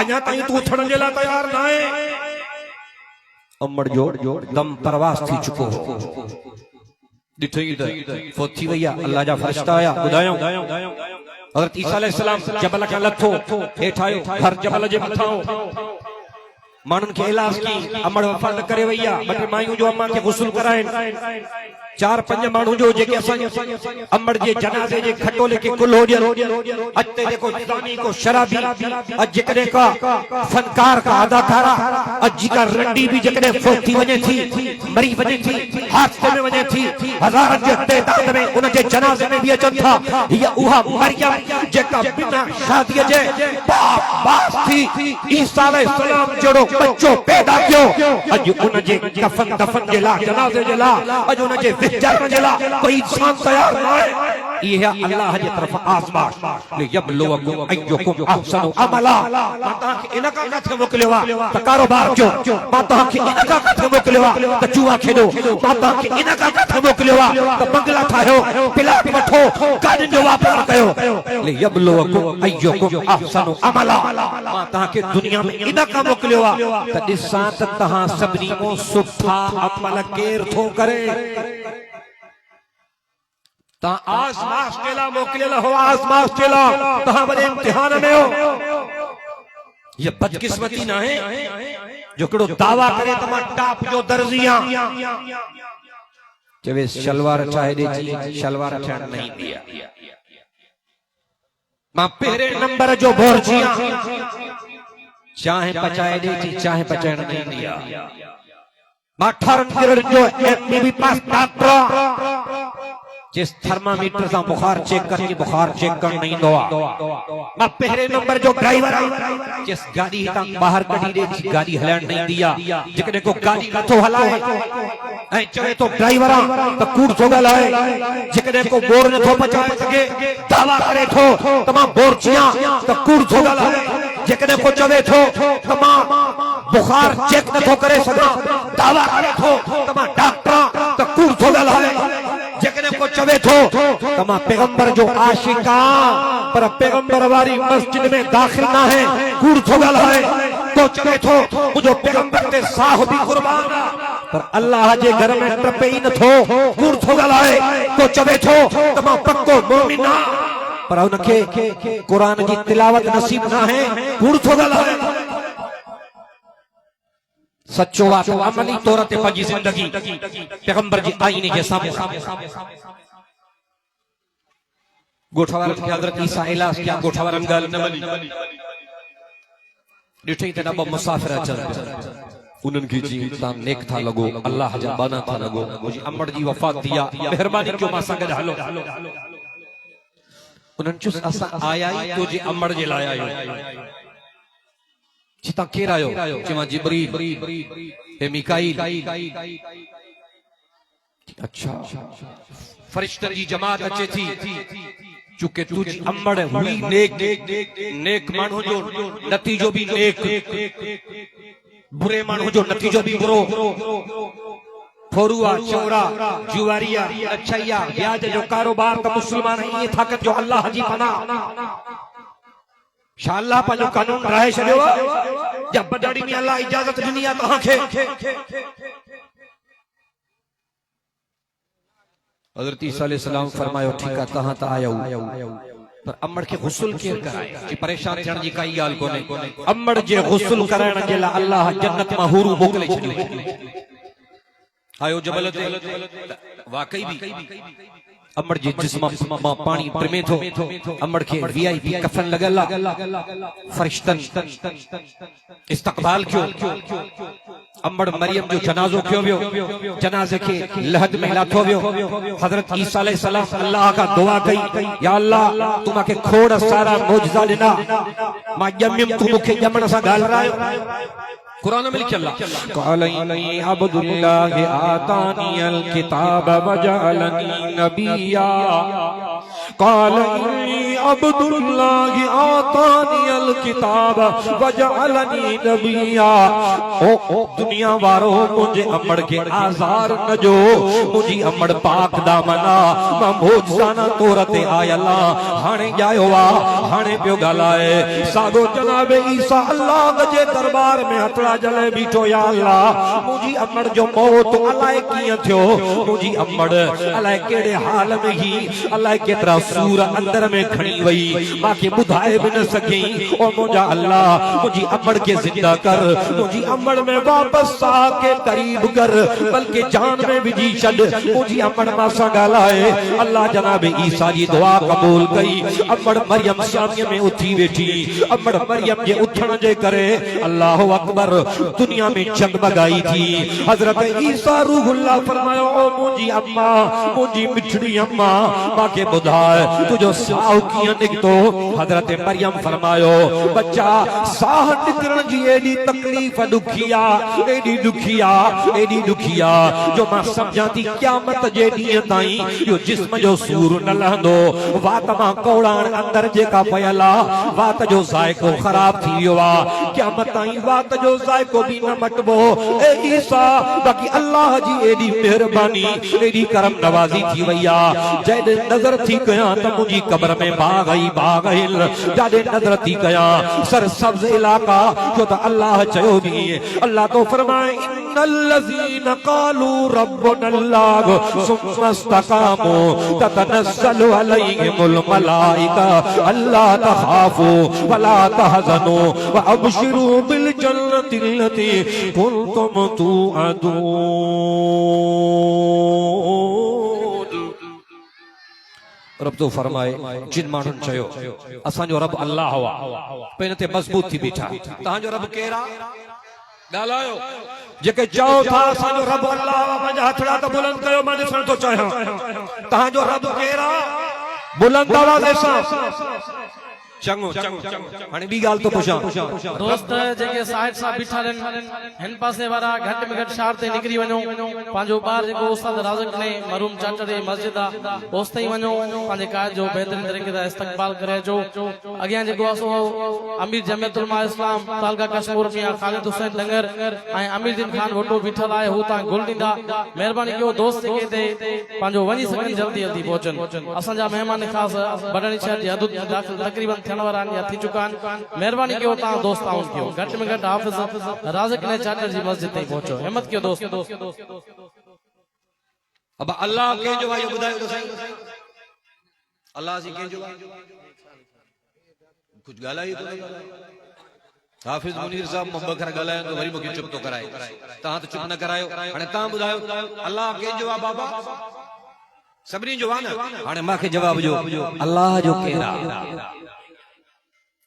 अञा ताईं तू उथण जे ला तैयार न आहे अमड़ जो दम परवास थी चुको हो फौत थी वई आहे अल्लाह जा फरिश्ता आया ॿुधायो हज़रत ईसा अलैहिस्सलाम जबल खां लथो हेठि आयो हर जबल जे मथां माण्हुनि खे इलाज की अमड़ वफ़ा न करे वई आहे ॿ टे मायूं जो अम्मा खे गुस्ल कराइनि 4-5 माण्हू जो जेके असां अमड़ जे जनाज़े जे खटोले के कुल हो ॾियनि अते जेको इस्लामी को शराबी अॼु जेकॾहिं का फनकार का अदाकारा अॼु का रंडी भी जेकॾहिं फौत थी वञे थी मरी वञे थी हादसे में वञे थी हज़ारनि जे तइदाद में उन जे जनाज़े में भी अचनि था हीअ उहा मरियम जेका बिना शादीअ जे बास थी ईसा अलैहिस्सलाम जहिड़ो बच्चो पैदा कयो अॼु उन जे कफन दफन जे लाइ जनाज़े जे लाइ अॼु उन जे विचार जे लाइ कोई इंसान तैयार न आहे इहे अल्लाह जे तरफ़ आज़माइश लियबलुवकुम अय्युकुम अहसनु अमला मां तव्हांखे इन खां किथे मोकिलियो आहे त कारोबार कयो मां तव्हांखे इन खां किथे मोकिलियो आहे त जुआ खेॾो मां तव्हांखे इन खां किथे मोकिलियो आहे त बंगला ठाहियो प्लाट वठो गाॾियुनि जो वापार कयो लियबलुवकुम अय्युकुम अहसनु अमला मां तव्हांखे दुनिया में इन खां मोकिलियो आहे त ॾिसां त तव्हां सभिनी खां सुठा अमल केरु थो करे ता आज़माइश के ला मोकिलियल हो आज़माइश के ला तहां वॾे इम्तिहान में हो ये बदकिस्मती ना है जो कड़ो दावा करे त मां टॉप जो दर्जिया चवे शलवार चाहे दे शलवार ठहण नहीं दिया मां पहले नंबर जो बोरजिया चाहे पचाए दे चाहे पचाइण नहीं दिया मां 18 किरण जो एमबीबी पास डॉक्टर जिस थर्मामीटर से बुखार चेक करके बुखार चेक कर नहीं दोआ मैं पहले नंबर जो ड्राइवर जिस गाड़ी ता बाहर कढी दे गाड़ी हलाण नहीं दिया जेकने को गाड़ी नथो हलाए ऐ चवे तो ड्राइवर त कूड़ थो गलाए जेकने को बोर नथो पचाए सके दावा करे थो तमा बोर चिया त कूड़ थो गलाए जेकने को चवे थो तमा बुखार चेक नथो करे सका दावा करे थो तमा डॉक्टर त कूड़ थो गलाए जेकने को चवे थो तमा पैगंबर जो आशिका पर पैगंबर वाली मस्जिद में दाखिल ना है कूड़ थो गलाए तो चवे थो मुझो पैगंबर ते साह भी कुर्बान पर अल्लाह जे घर में टपे ही न थो कूड़ थो गलाए तो चवे थो तमा पक्को मोमिन पर उनके कुरान जी तिलावत नसीब ना है कूड़ थो गलाए सच्चो वातो अमली तौर ते पंहिंजी जिंदगी पैगंबर जी आईने जे साम्हूं गोठवार के हजरत ईसा इलास क्या गोठवार गल न मनी डिठई ते डब मुसाफिर अचन उन्हन की जी ताम नेक था लगो अल्लाह जा बाना था लगो मुझे अम्मड़ जी वफात दिया मेहरबानी क्यों मां संग हलो उन्हन चुस असा आया ही तो जी अम्मड़ जे लाया आयो चिता केर आयो चिमा जिब्रील ए मिकाईल अच्छा फरिश्तन जी जमात अचे थी चूंकि तुझी अम्मड़ हुई नेक नेक माण्हू जो नतीजो भी नेक बुरे माण्हू जो नतीजो भी बुरो फोरुआ चौरा जुआरिया अच्छैया ब्याज जो कारोबार का मुसलमान ये ताकत जो अल्लाह जी पना शाह अल्लाह पंहिंजो कानून ठाहे छॾियो जब बदाड़ी में अल्लाह इजाजत ॾिनी आहे तव्हांखे हज़रत ईसा अलैहिस्सलाम फरमायो ठीक है तहां ता आयो पर अम्मड़ के गुस्ल केर कराए जी परेशान थियण जी काई ॻाल्हि कोन्हे अम्मड़ जे गुस्ल कराइण जे लाइ अल्लाह जन्नत मां हूरू मोकिले छॾियो आयो जबल ते वाकई भी अम्मड़ जे जिस्म मां पानी प्रेमे थो अम्मड़ के वीआईपी कफन लगल फरिश्तन इस्तकबाल क्यों अम्मड़ मरियम जो जनाजो क्यों वियो जनाजे के लहद में लाथो वियो हजरत ईसा अलैहिस्सलाम अल्लाह का दुआ कई या अल्लाह तू माके खोड़ सारा मौजज़ा ॾिना मां ॼमियम तू मूंखे ॼमण सां ॻाल्हायो कुरान में लिखियल क़ाल इन्नी अब्दुल्लाह आतानियल किताब वजअलनी नबिया क़ाल इन्नी अब्दुल्लाह आतानियल किताब वजअलनी नबिया ओ दुनिया वारो मुझे अम्मड़ के आज़ार न जो मुझी अम्मड़ पाक दामना मां मौजज़ाना तौर ते आयला हाणे जायो वा हाणे पियो ॻाल्हाए सागो जनाब ईसा अल्लाह जे दरबार में हथड़ा जले बीठो या अल्लाह मुझी अम्मड़ जो मौत अलाए कियां थियो मुझी अम्मड़ अलाए केड़े हाल में ही अलाए केतरा सूर अंदर में खणी वई माके बुधाए भी न सकी ओ मुझा अल्लाह मुझी अम्मड़ के जिंदा कर मुझी अम्मड़ में वापस आके करीब कर बल्कि जान में विझी छड मुझी अम्मड़ मां सां ॻाल्हाए अल्लाह जनाब ईसा जी दुआ कबूल कई अम्मड़ मरियम सामने में उठी वेठी अम्मड़ मरियम जे उठण जे करे अल्लाह अकबर दुनिया में जगमगाई थी हजरत ईसा रूहुल्लाह फरमायो ओ मुझी अम्मा मुझी मिठड़ी अम्मा माके बुधाए तुझो साह कियां निकतो हजरत मरियम फरमायो बच्चा साह निकरण जी एडी तकलीफ दुखिया एडी दुखिया जो मां समझा थी क़यामत जे ॾींहं ताईं यो जिस्म जो सूर न लहंदो वात मां कोड़ाण अंदर जेका पयल आ वात जो ज़ाइको खराब थी वियो आ क़यामत ताईं वात जो ज़ाइको भी न मटबो ए ईसा बाकी अल्लाह जी एडी मेहरबानी एडी करम नवाजी थी वई आ जॾहिं नज़र थी कयां त मुंहिंजी कब्र में बाग़ हिल जॾहिं नज़र थी कयां सर सब्ज़ इलाका छो त अल्लाह चयो भी अल्लाह तो फरमाए इन्नल्लज़ीना क़ालू रब्बुनल्लाह सुम्मा इस्तक़ामू ततनज़्ज़लु अलैहिमुल मलाइका अल्ला तख़ाफू वला तहज़नू व अबशिरू बिल जन्नति लती कुंतुम तुअदून रब तो फरमाए जिन माण्हुनि चयो असांजो रब अल्लाह हुआ पहिने ते मज़बूत थी बीठा तव्हांजो रब केरा ॻाल्हायो जेके चओ था असांजो रब अल्लाह पंहिंजा हथड़ा त बुलंद कयो मां ॾिसण थो चाहियां तव्हांजो रब केरा बुलंद आवाज़ सां चंगो हाणे ॿी ॻाल्हि तो पुछां दोस्त जेके साहिब साहब बीठा आहिनि हिन पासे वारा घटि में घटि शहर ते निकिरी वञो पंहिंजो ॿार जेको उस्ताद राज़िक ने मरूम चाचड़ जी मस्जिद आहे ओस ताईं वञो पंहिंजे कायद जो बहितरीन तरीक़े सां इस्तक़बाल करे अचो अॻियां जेको आहे सो अमीर जमियतुल उलमा इस्लाम तालका कश्मीर में ख़ालिद हुसैन लंगर ऐं अमीर दिन खान भुट्टो बीठल आहे हू तव्हां गुल ॾींदा महिरबानी कयो दोस्त जेके हिते पंहिंजो वञी सघनि जल्दी जल्दी पहुचनि असांजा महिमान ख़ासि बडणी शहर जी हदूद दाख़िल तक़रीबन थियण वारा आहिनि या थी चुका आहिनि महिरबानी कयो तव्हां दोस्त आउन कयो घटि में घटि हाफ़िज़ राज़िक ने चाचड़ जी मस्जिद ताईं पहुचो हिम्मत कयो दोस्त अब अल्लाह कंहिंजो आहे इहो ॿुधायो त साईं अल्लाह जी कंहिंजो आहे कुझु ॻाल्हायो हाफ़िज़ मुनीर साहब मोहब्बत खां ॻाल्हायो त वरी मूंखे चुप थो कराए तव्हां त चुप न करायो हाणे तव्हां ॿुधायो अल्लाह कंहिंजो आहे बाबा सभिनी जो आहे न। हाणे मूंखे जवाब जो अल्लाह जो केरु आहे?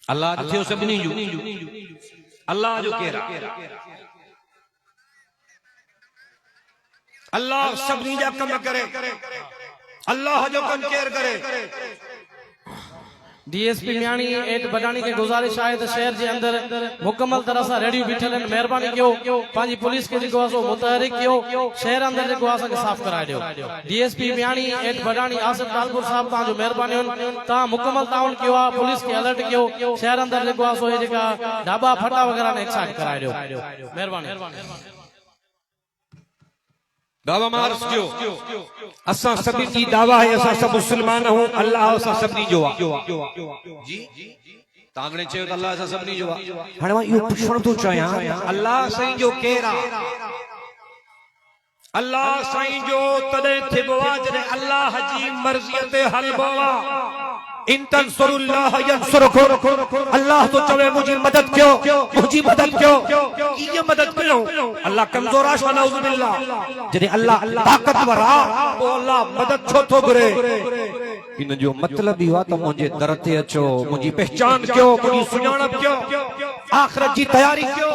अल्लाह त थियो सभिनी जो, अल्लाह जो केरु आहे? अल्लाह सभिनी जा कम करे, अल्लाह जो कम केरु करे? डीएसपी मियाणी एट बडानी के गुजारिश आहे त शहर जे अंदर मुकम्मल तरह सां रेडियो बीठल आहिनि, महिरबानी कयो पंहिंजी पुलिस खे जेको आहे सो मुतहरिक कयो, शहर अंदर जेको आहे असांखे साफ़ कराए ॾियो। डीएसपी मियाणी एट बडानी आसिफ लालपुर साहब तव्हांजो महिरबानी तव्हां मुकम्मल ताउन कयो आहे, पुलिस खे अलर्ट कयो, शहर अंदर जेको आहे सो हे जेका ढाबा फटा वग़ैरह ने एक्साइट कराए ॾियो, महिरबानी। दावा मार्स जो असां सभी की दावा है, असां सब मुसलमान हूं, अल्लाह असां सभी जो आहे। जी तांगणे चयो त अल्लाह असां सभी जो आहे। हाणे मां इहो पुछण थो चाहियां, अल्लाह साईं जो केरु आहे? अल्लाह साईं जो तॾहिं थिबो आहे जॾहिं अल्लाह जी मर्ज़ीअ ते हलबो आहे। इन तंसुरुल्लाह यंसुरकुम, अल्लाह तो चवे मुझी मदद कयो, मुझी मदद कयो, ये मदद कयो। अल्लाह कमजोर आहे, नऊज़ बिल्लाह। जॾहिं अल्लाह ताक़तवर आहे पोइ अल्लाह मदद छो थो घुरे? इन जो मतलब इहो आहे त मुंहिंजे दर ते अचो, मुंहिंजी पहचान कयो, मुंहिंजी सुञाणप कयो, आख़िरत जी तयारी कयो।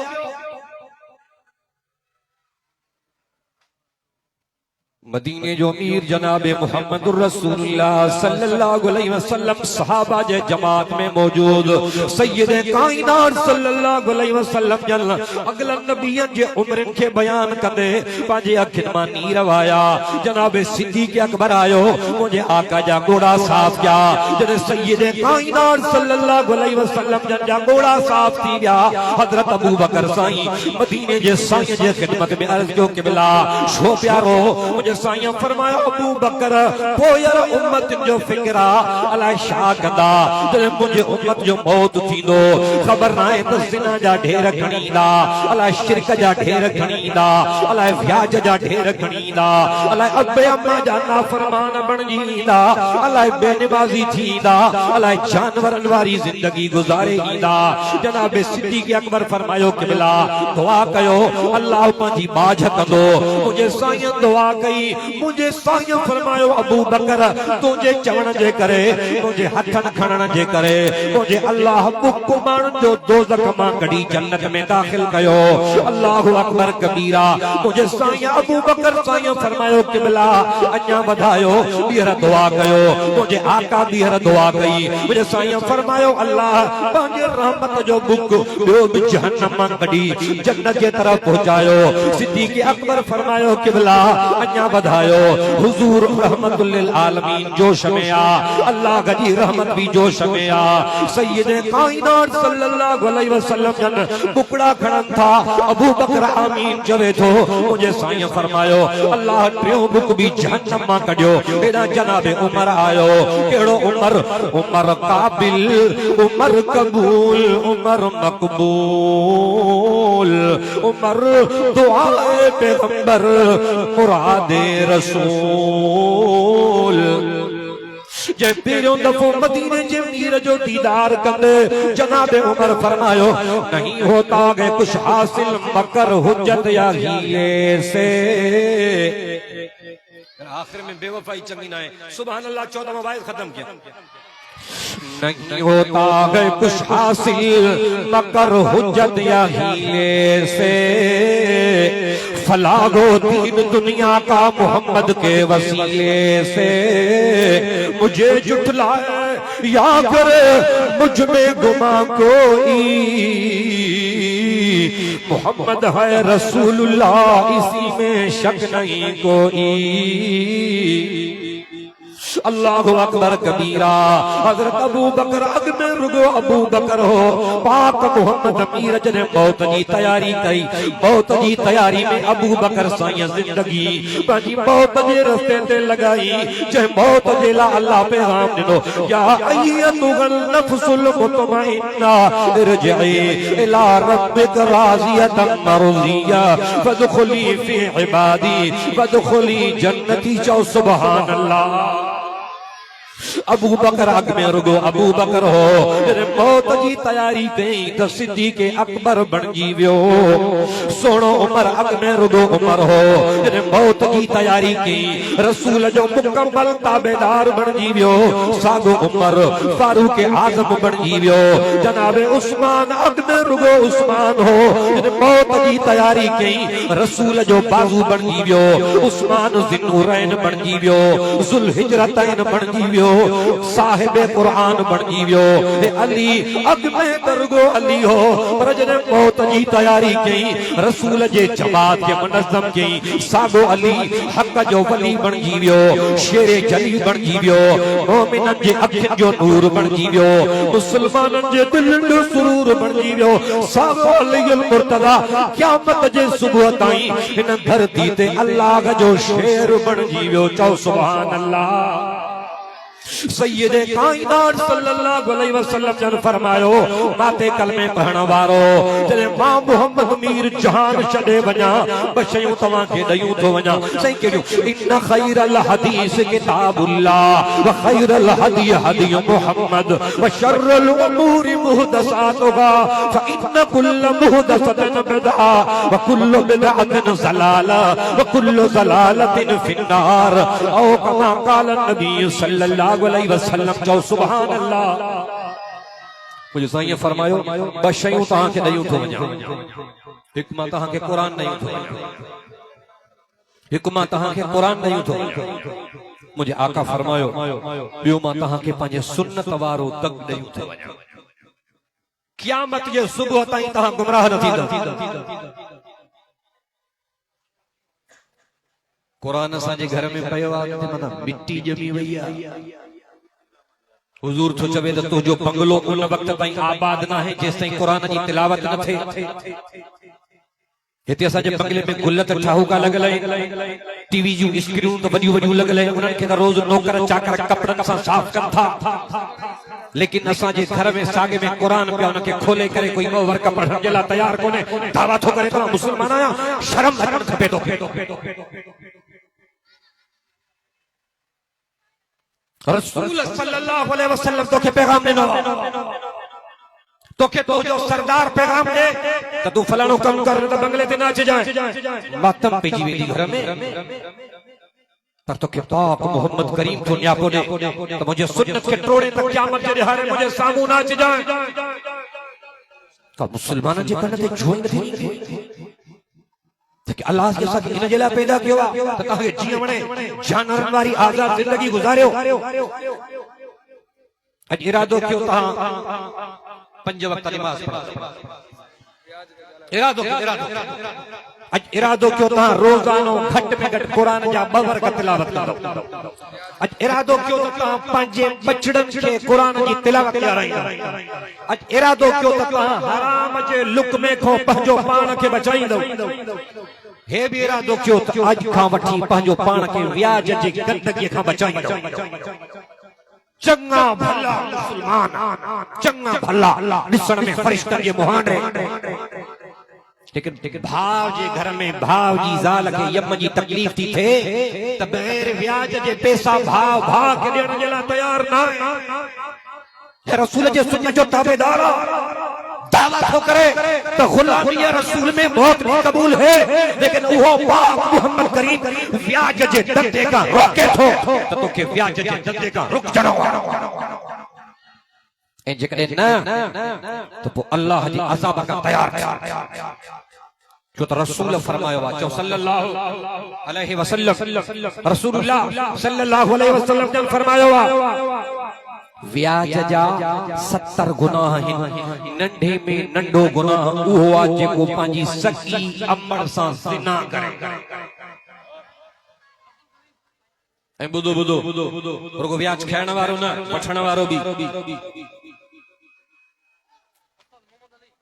मदीने जो अमीर जनाबे मुहम्मदुर रसूलुल्लाह सल्लल्लाहु अलैहि वसल्लम सहाबा जे जमात में मौजूद सय्यदे कायनात सल्लल्लाहु अलैहि वसल्लम जन अगला नबियन जे उम्रन के बयान कंदे पांजे अखिन मां नीर वाया। जनाबे सिद्दीक़ अकबर आयो, मुझे आका जा घोड़ा साफ किया। जने सय्यदे कायनात सल्लल्लाहु अलैहि वसल्लम जन जा घोड़ा साफ थी गया, हजरत अबू बकर साईं मदीने जे साईं जे खिदमत में अर्ज कयो कि बिला छो प्यारो मुझे साईं फरमाया अबू बकर पोयर उम्मत जो फिक्रा अलाए छा कंदा, जॾहिं मुंहिंजे उम्मत जो मौत थींदो ख़बर न आहे त ज़िना जा ढेर खणींदा, अलाए शिरक जा ढेर खणींदा, अलाए व्याज जा ढेर खणींदा, अलाए अबे अम्मा जा नाफरमान बणजी ईंदा, अलाए बेनमाज़ी थींदा, अलाए जानवरनि वारी ज़िंदगी गुज़ारे ईंदा। जनाब सिद्दीक़ अकबर फरमायो कि बिला दुआ कयो अल्लाह पंहिंजी बाझ कंदो। मुंहिंजे साईं दुआ कई, मुझे साईं फरमायो अबू बकर तुझे चवण जे करे, तुझे हथन खणन जे करे मुझे अल्लाह बुक माण्हुनि जो दोज़ख मां कढी जन्नत में दाखिल कयो। अल्लाहु अकबर कबीरा। मुझे साईं अबू बकर साईं फरमायो कि बिला अञा वधायो, ॿीहर दुआ कयो। मुझे आका ॿीहर दुआ कई, मुझे साईं फरमायो अल्लाह पंहिंजे रहमत जो बुक ॿियो बि जहन्नम मां कढी जन्नत जे तरफ़ पहुचायो। सिद्दीक़ अकबर फरमायो कि बिला अञा वधायो। हुजूर रहमतुल लिल आलमीन जोश में आ, अल्लाह गजी रहमत भी जोश में आ। सय्यदे कायनात सल्लल्लाहु अलैहि वसल्लम जन बुकड़ा खणन था, अबू बकर आमीन चवे थो। मुझे साईं फरमायो अल्लाह टियों बुक भी जहन्नम मां कढियो। एड़ा जनाबे उमर आयो, केड़ो उमर? उमर काबिल, उमर कबूल, उमर मकबूल, उमर दुआए पैगंबर मुरादे रसूल। जे पहिरियों दफ़ो मदीने जे मीर जो दीदार कंदे जनाबे उमर फरमायो नहीं होता है कुछ हासिल मकर हुज्जत या हीले से। आखिर में बेवफाई चंगी ना है। सुभान अल्लाह 14वां वायद खत्म किया। नहीं होता है कुछ हासिल मकर हुज्जत या हीले से, फलागो दीन दुनिया का मोहम्मद के वसीले से। मुझे जुटलाए या करे मुझ में गुमा कोई, मोहम्मद है रसूलुल्लाह इसी में शक नहीं कोई। अल्लाहु अकबर कबीरा। हजरत अबू बकर अग में रुगो अबू बकर हो, पाक मोहम्मद अमीर जने मौत जी तैयारी कई। मौत जी तैयारी में अबू बकर साईं जिंदगी पंहिंजी मौत जे रस्ते ते लगाई। जे मौत जे ला अल्लाह पैगाम ॾिनो, या अय्यतुल नफ्सुल मुतमइन्ना इरजिई इला रब्बिक राज़ियतन मर्ज़िया फदखुली फी इबादी फदखुली जन्नती। चौ सुभान अल्लाह। अबू बकर अग में रुगो अबू बकर हो जने मौत जी तैयारी कई त सिद्दीक़ अकबर बणजी वियो सोनो उमर अग में रुगो उमर हो जने मौत जी तैयारी कई रसूल जो मुकम्मल ताबेदार बणजी वियो सागो उमर फारूक आज़म बणजी वियो जनाब उस्मान अग में रुगो उस्मान हो जने मौत जी तैयारी कई रसूल जो बाजू बणजी वियो उस्मान ज़िन्नुरैन बणजी वियो ज़ुल हिजरतैन बणजी वियो साहिब कुरान बणजी वियो अली अग में दरगो अली हो पर जने मौत जी तैयारी कई रसूल जे जमात के मुनज़्ज़म कई सागो अली हक जो वली बणजी वियो शेरे जली बणजी वियो मोमिनन जे अखियन जो नूर बणजी वियो मुसलमानन जे दिलनि जो सुरूर बणजी वियो सागो अली अल मुर्तज़ा क़यामत जे सुबह ताईं हिन धरती ते अल्लाह जो शेर बणजी वियो चओ सुभान अल्लाह सैयदे कायनात सल्लल्लाहु अलैहि वसल्लम जन फरमायो माते कलमे पढ़ण वारो जने मां मोहम्मद मीर जहान छडे वञा बशयूं तवां के दयूं तो वञा सही कहियो इन खैरल हदीस किताबुल्लाह व खैरल हदी हदी मुहम्मद व शर्रल उमूर मुहदसातुहा फ इन कुल्ल मुहदसतिन बिदअ व कुल्ल बिदअतिन ज़लाला व कुल्ल ज़लालतिन फिन्नार औ कमा क़ाल नबी सल्लल्लाहु अलैहि वसल्लम चओ सुभान अल्लाह मुझे साईं फरमायो बशयूं तहां के दयूं तो वञा हिक मां तहां के कुरान नहीं तो हिक मां तहां के कुरान नहीं तो मुझे आका फरमायो बियो मां तहां के पंहिंजे सुन्नत वारो तक दयूं तो वञा क़यामत जे सुबह ताईं तहां गुमराह न थींदा कुरान असांजे घर में पयो आहे माना मिट्टी जमी वई आहे हुजूर तो चवे त तुंहिंजो बंगलो उन वक्त ताईं आबाद न आहे जेस ताईं कुरान जी तिलावत न थिए हिते असांजे बंगले में गुल त ठाहूका लॻल आहिनि टीवी जूं स्क्रीनूं त वॾियूं वॾियूं लॻल आहिनि उन्हनि खे त रोज़ नौकर चाकर कपड़नि सां साफ़ कनि था लेकिन असांजे घर में सागे में कुरान पिया उनखे खोले करे कोई ॿ वर्क पढ़ण जे लाइ तयार कोन्हे दावा थो करे त मुस्लमान आहियां शर्म अचणु खपे थो रसूल सल्लल्लाहु अलैहि वसल्लम तोखे पैगाम ॾिनो तोखे तो जो सरदार पैगाम दे त तू फलाणो कम कर त बंगले ते न अच जाए मातम पेजी वेंदी घर में पर तोखे पाक मोहम्मद करीम तो न्यापो दे त मुझे सुन्नत के टोड़े त क़यामत जे हारे मुझे सामू न अच जाए त मुसलमान जे कन ते जोइंग थी कि अल्लाह के साथ इन जे लाइ पैदा कयो आहे त तव्हांखे जीअं वणे जानवरनि वारी आज़ाद ज़िंदगी गुज़ारियो अॼु इरादो कयो तव्हां 5 वक्त नमाज़ पढ़ो इरादो अॼु इरादो कयो तव्हां रोज़ानो घटि में घटि क़ुरान जा 2 वर्क तिलावत करो अॼु इरादो कयो त तव्हां पंहिंजे बचड़नि खे क़ुरान जी तिलावत कराईंदा अॼु इरादो कयो त तव्हां हराम जे लुक़मे खां पंहिंजो पाण खे बचाईंदो हे भी इरादो कयो त अॼु खां वठी पंहिंजो पाण खे व्याज जी गंदगीअ खां बचाईंदो चंगा भला मुसलमान चंगा भला ॾिसण में फरिश्तनि जे मुहांडे लेकिन भाव जे घर में भाव जी ज़ाल खे यम जी तकलीफ़ थी थे त बग़ैर व्याज जे पैसा भाव के ॾियण जे लाइ तयार न आहे रसूल जे सुन्नत जो ताबेदार दावा तो करे तो गुलामी रसूल में मौत भी कबूल है लेकिन वो पाक मोहम्मद करीम व्याज जे धंधे का रोके थो तो तोखे व्याज जे धंधे का रुक जणो ऐं जेकॾहिं न तो पोइ अल्लाह जी अज़ाब खां तयार जो तो रसूल फरमायो आहे चओ सल्लल्लाहु अलैहि वसल्लम रसूलुल्लाह सल्लल्लाहु अलैहि वसल्लम जन फरमायो आहे व्याज जा 70 गुनाह आहिनि नंढे में नंढो गुनाह उहो आहे जेको पंहिंजी सगी अमड़ सां ज़िना करे ऐं ॿुधो रुगो व्याज खाइण वारो न वठण वारो बि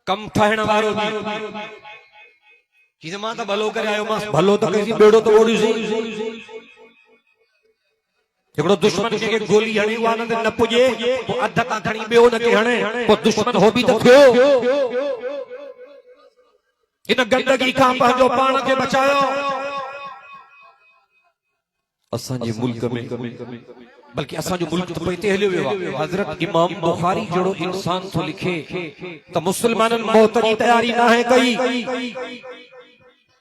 कम ठाहिण वारो बि चीज़ मां त भलो करे आयो मां भलो त कई बेड़ो त ओड़ीसी एकड़ो दुश्मन के गोली हणी हुआ न पुजे तो अध का खणी बेओ न के हणे तो दुश्मन हो भी तो थियो इन गंदगी का पंहिंजो पाण के बचायो असां जे मुल्क में बल्कि असांजो मुल्क तो पोइते हलियो वियो आहे। हज़रत इमाम बुखारी जहिड़ो इंसान तो लिखे त मुस्लमाननि मौत जी तयारी न आहे कई।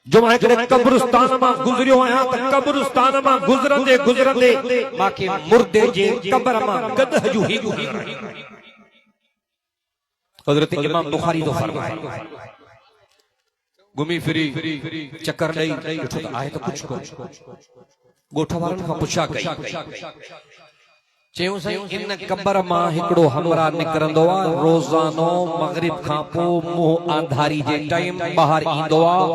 जो मां हिकिड़े कब्रिस्तान मां गुज़रियो आहियां त कब्रिस्तान मां गुज़रंदे गुज़रंदे मांखे मुर्दे जे कब्र मां गदह जूं हींगूं हज़रत इमाम बुखारी तो फरमाए घुमी फिरी चक्कर ॾेई ॾिठो त आहे त कुझु कोन। ॻोठ वारनि खां पुछा कई चयूं साईं इन कब्र मां हिकिड़ो हमरा निकिरंदो आहे रोज़ानो मगरिब खां पोइ मुंहुं आंधारी जे टाइम ॿाहिरि ईंदो आहे।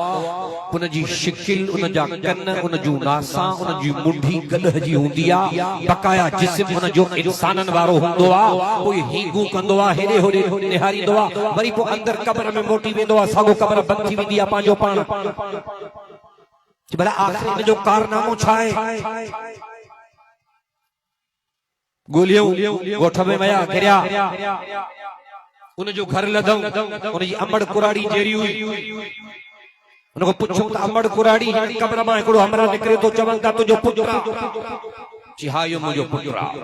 उन जी शिकिल उन जा कन उन जूं नासा उन जी मुंडी गदह जी हूंदी आहे। बकाया जिस्म उन जो इंसाननि वारो हूंदो आहे। पोइ हींगू कंदो आहे हेॾे होॾे निहारींदो आहे वरी पोइ अंदरि कब्र में मोटी वेंदो आहे। साॻो कब्र बंदि थी वेंदी आहे पंहिंजो पाण। भला आख़िर इन जो कारनामो छा आहे? गोलियूं गोठ में वया गिरिया उन जो घर लधऊं उन जी अमड़ कुराड़ी जेरी हुई। उनको पुछूं त अमड़ कुराड़ी कब्र मां हिकिड़ो हमरा निकिरे तो चवनि था तुंहिंजो पुटु आहे। जी हा इहो मुंहिंजो पुटु आहे।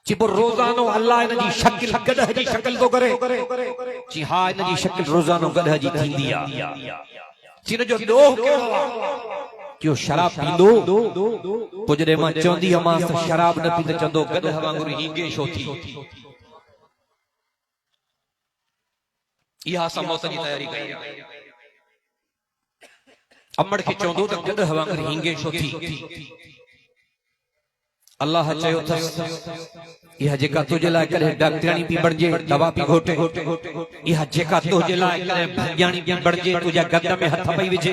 जी पोइ रोज़ानो अल्लाह इन जी शकिल गदह जी शकिल तो करे। जी हा इन जी शकिल रोज़ानो गदह जी थींदी आहे। जी जो ॾोह कहिड़ो आहे कि शराब पींदो पोइ जॾहिं मां चवंदी हुअमांसि त शराब न पींदे चवंदो गदह वांगुरु हींगे छो थी। इहा असां मौत जी तयारी कई। अमड़ खे चवंदो त गदह वांगुरु हींगे छो थी। अल्लाह चयो अथसि इहा जेका तुंहिंजे लाइ करे डॉक्टराणी पई बणिजे दवा पई घोटे इहा जेका तुंहिंजे लाइ करे भॻियाणी पई बणिजे तुंहिंजा गद में हथ पई विझे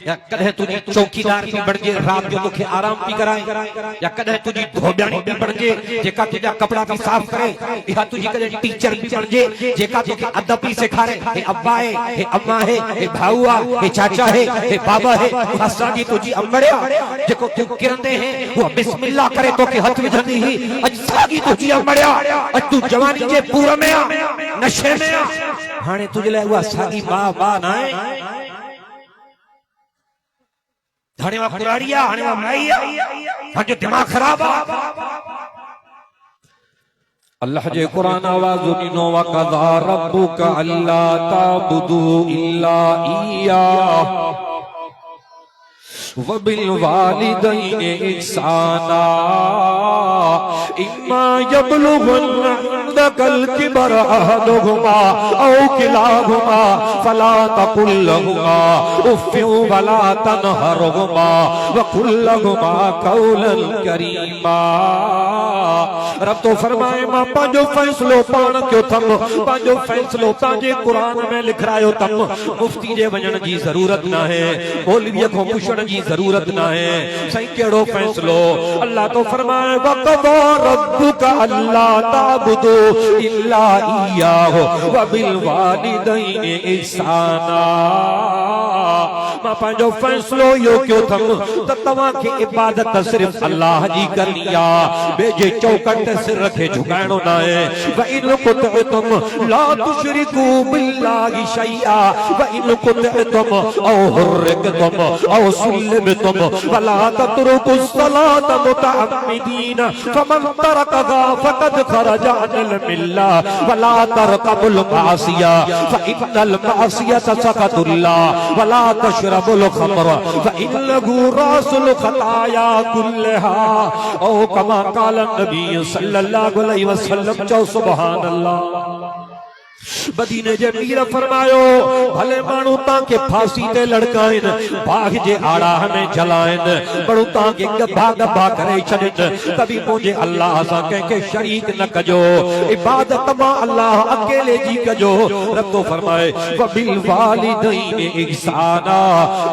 या कॾहिं तुंहिंजी चौकीदार पई बणिजे राति जो तोखे आराम पई कराए या कॾहिं तुंहिंजी धोबियाणी पई बणिजे जेका तुंहिंजा कपिड़ा पई साफ़ करे इहा तुंहिंजी कॾहिं टीचर पई बणिजे जेका तोखे अदब पई सेखारे हे अब्बा आहे हे अम्मा आहे हे भाऊ आहे हे चाचा आहे हे बाबा आहे असांजी तुंहिंजी अमड़िया जेको तूं किरंदे है उहा बिस्मिल्लाह करे तोखे हथ विझंदी ही अॼु साॻी तुंहिंजी अमड़िया अॼु तूं जवानी जे पूर में आ नशे में आ हाणे तुंहिंजे लाइ उहा साॻी मां न आहे हाणे उहा कुराड़ी आहे हाणे उहा माई आहे पंहिंजो दिमाग़ ख़राब आहे। अल्लाह जे कुरान आवाज़ ॾिनो वक़ज़ा रब्बुका अल्ला ताबुदू इल्ला इय्याहु वबिलवालिदैन इहसाना इम्मा यबलुगन्ना इंदकल किबर अहदुहुमा औ किलाहुमा फला तकुल लहुमा उफ़्फिन वला तनहरहुमा वकुल लहुमा कौलन करीमा। रब तो फरमाए मां पंहिंजो फ़ैसिलो पाण कयो थम पंहिंजो फ़ैसिलो पंहिंजे कुरान में लिखरायो थम मुफ्ती जे वञण जी ज़रूरत न आहे मौलवीअ खां पुछण जी ज़रूरत न आहे। सही कहिड़ो फ़ैसिलो अल्लाह तो फरमाए वक़ज़ा रब्बुका अल्ला ताबुदू इल्ला इय्याहु वबिलवालिदैन इहसाना। मां पंहिंजो फ़ैसिलो इहो कयो थम त तव्हांखे इबादत सिर्फ़ अल्लाह जी करणी आहे ॿिए जे चौकट ते सिर रखे झुकाइणो न आहे। वइन कुतअतुम ला तुशरिकू बिल्लाहि शैआ वइन कुतअतुम औ हुर्रिकतुम औ सुल्लिबतुम वला ततरुकुस सलात मुतअम्मिदीन फमन तरकहा फक़द खरज अनिल मिल्ला वला तरकबुल मासिया फइन्नल मासियत सकतुल्लाह वला तशरबुल खमर फइन्नहु रासुल खताया कुल्लहा औ कमा क़ाल नबी सल्लल्लाहु अलैहि वसल्लम चओ सुभान अल्लाह। मदीने जे पीर फरमायो भले माण्हू तव्हांखे फांसी ते लड़काइन बाग जे आड़ाह में जलाइन बड़ो तव्हांखे गभा गभा करे छॾनि त बि मुंहिंजे अल्लाह सां कंहिंखे शरीक न कजो इबादत मां अल्लाह अकेले जी कजो। रब तो फरमाए वबिल वालिदैन इहसाना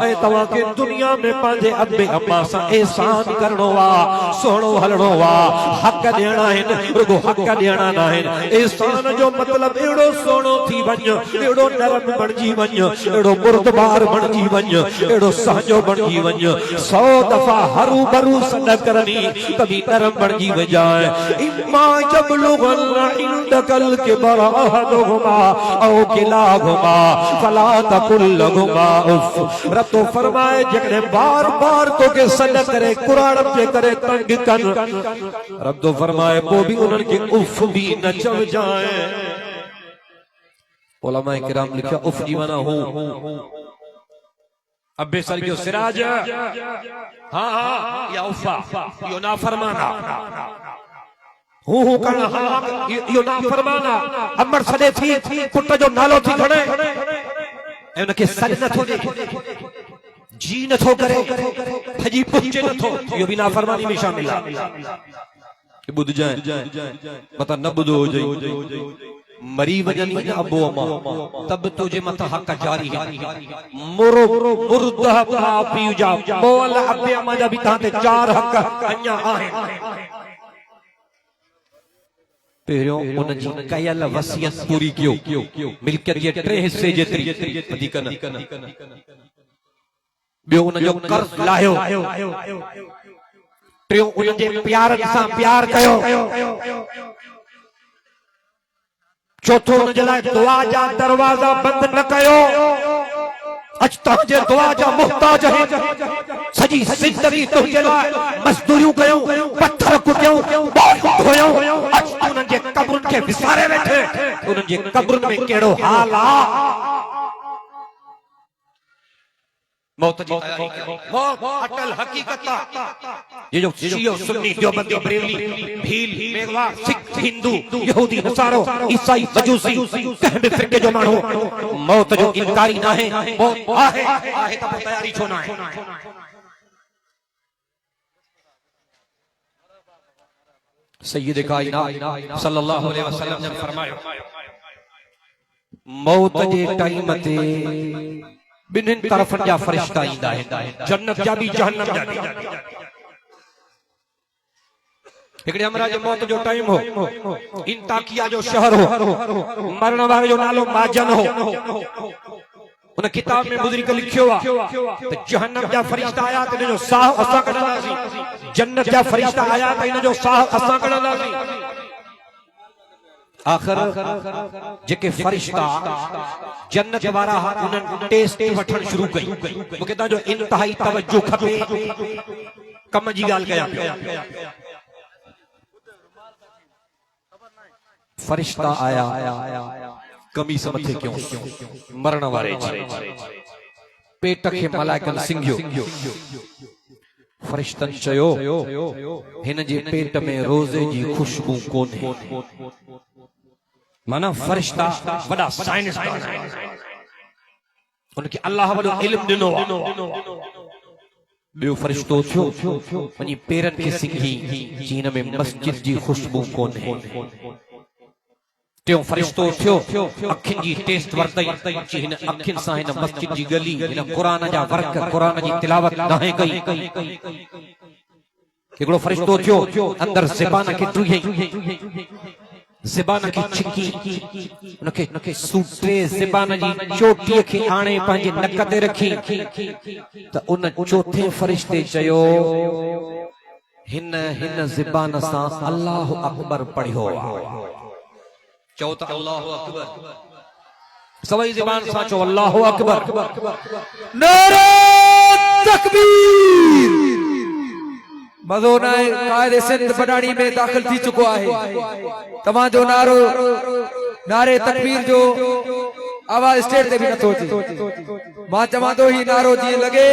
ऐं तव्हांखे दुनिया में पंहिंजे अबे अम्मा सां एहसान करणो आहे सुहिणो हलणो आहे हक़ ॾियणा आहिनि रुगो हक़ ॾियणा न आहिनि। एहसान जो मतिलबु अहिड़ो सोनो थी वञ, एड़ो नरम बणजी वञ, एड़ो मुर्दबार बणजी वञ, एड़ो सहजो बणजी वञ। 100 दफा हरू भरू सॾ करनी कभी नरम बणजी वञाए। इम्मा जबलुगन इंदकल किबर अहदुहुमा औ किलाहुमा फला तकुल लहुमा उफ। रब तो फरमाए जकने बार बार तो के सॾ करे कुरान जे करे तंग कन, रब तो फरमाए वो भी उन्हनि के उफ भी न चव जाए। उलमा किराम लिखा उफ जी माना हो अब्बे सर जो सिराज, हाँ हाँ या उफा यो ना फरमाना, हूं करना, हाँ यो ना फरमाना। अमर सदे थी पुट जो नालो थी खड़े ऐं उनखे सॾ नथो ॾे, जी नथो करे, भॼी पुजे नथो, इहो बि नाफ़रमानी में शामिल आहे। ॿुध जाए मता न ॿुधो हुजे, मरी वञनि न अबो अमा तब तुझे मथा हक़ जारी है। मुरो मुर्दा पापी जा बोल अबे अमा जा बि तां ते 4 हक़ अञा आहिनि। पहिरियों उन जी कयल वसियत पूरी कयो, मिल्कियत जे 3 हिस्से जेतिरी वधीक न। ॿियो उन जो कर्ज़ लाहियो, टियों उन जे प्यार सां प्यार कयो, चौथो उन जे लाइ दुआ जा दरवाजा बंद न कयो। अज तव्हांजे दुआ जा मुहताज आहिनि, सॼी ज़िंदगी तुंहिंजे लाइ मज़दूरियूं कयूं, पत्थर कुटियूं, धोयूं, अज उन्हनि जे कब्रुनि खे विसारे वेठे, उन्हनि जे कब्रुनि में कहिड़ो हाल आहे। मौत जी तयारी करो, मौत अटल हकीकत ये जो शियो सुन्नी देवबंदी बरेली भील मेघवा सिख हिंदू यहूदी नसारो ईसाई मजूसी कंहिं बि फिरके जो माण्हू मौत जो इनकारी ना है। मौत आहे आहे त तयारी छो ना है। सैयद कायनात सल्लल्लाहु अलैहि वसल्लम ने फरमायो मौत जे टाइम ते बिन्हिनि तरफ़नि जा फ़रिश्ता ईंदा आहिनि, जन्नत जा बि जहन्नम जा बि। हिकिड़े हमरा जो मौत जो टाइम हो, इंताकिया जो शहर हो, मरण वारे जो नालो माजन हो। उन किताब में बुज़ुर्ग लिखियो आहे त जहन्नम जा फ़रिश्ता आया त इन जो साह असां कढंदासीं, जन्नत जा फ़रिश्ता आया त इन जो साह असां कढंदासीं। आखिर जेके फरिश्ता जन्नत वारा उन्हनि टेस्ट वठण शुरू कई। मूंखे तव्हांजो इंतहाई तवज्जो खपे, कम जी ॻाल्हि कयां पियो। फरिश्ता आया कमीस मथे क्यों मरण वारे पेट खे मलाइकन सिंघियो। फरिश्तनि चयो हिन जे पेट में रोज़े जी खुशबू कोन्हे। माना फरिश्ता वॾा साइंसदान आहिनि, उनखे अल्लाह वॾो इल्म ॾिनो आहे। ॿियो फरिश्तो थियो वञी पेरनि खे सिंघी जी हिन में मस्जिद जी खुशबू कोन्हे। टियों फरिश्तो थियो अखियुनि जी टेस्ट वरतई जी हिन अखियुनि सां हिन मस्जिद जी गली हिन क़ुरान जा वर्क क़ुरान जी तिलावत नाहे कई। हिकिड़ो फरिश्तो थियो अंदर ज़बान खे टुहियई, ज़बान खे छिकी उनखे सूटे ज़बान जी चोटीअ खे आणे पंहिंजे नक ते रखी त उन चौथे फरिश्ते चयो हिन ज़बान सां अल्लाह अकबर पढ़ियो आहे। चओ त अल्लाह अकबर, सवई ज़बान सां चओ अल्लाह अकबर। नारे तकबीर। मज़ो न आहे, कायदे सिंध बडाणी में दाख़िल थी चुको आहे। तव्हांजो नारो नारे तकबीर जो आवाज़ स्टेज ते बि नथो अचे। मां चवां थो ही नारो जीअं लॻे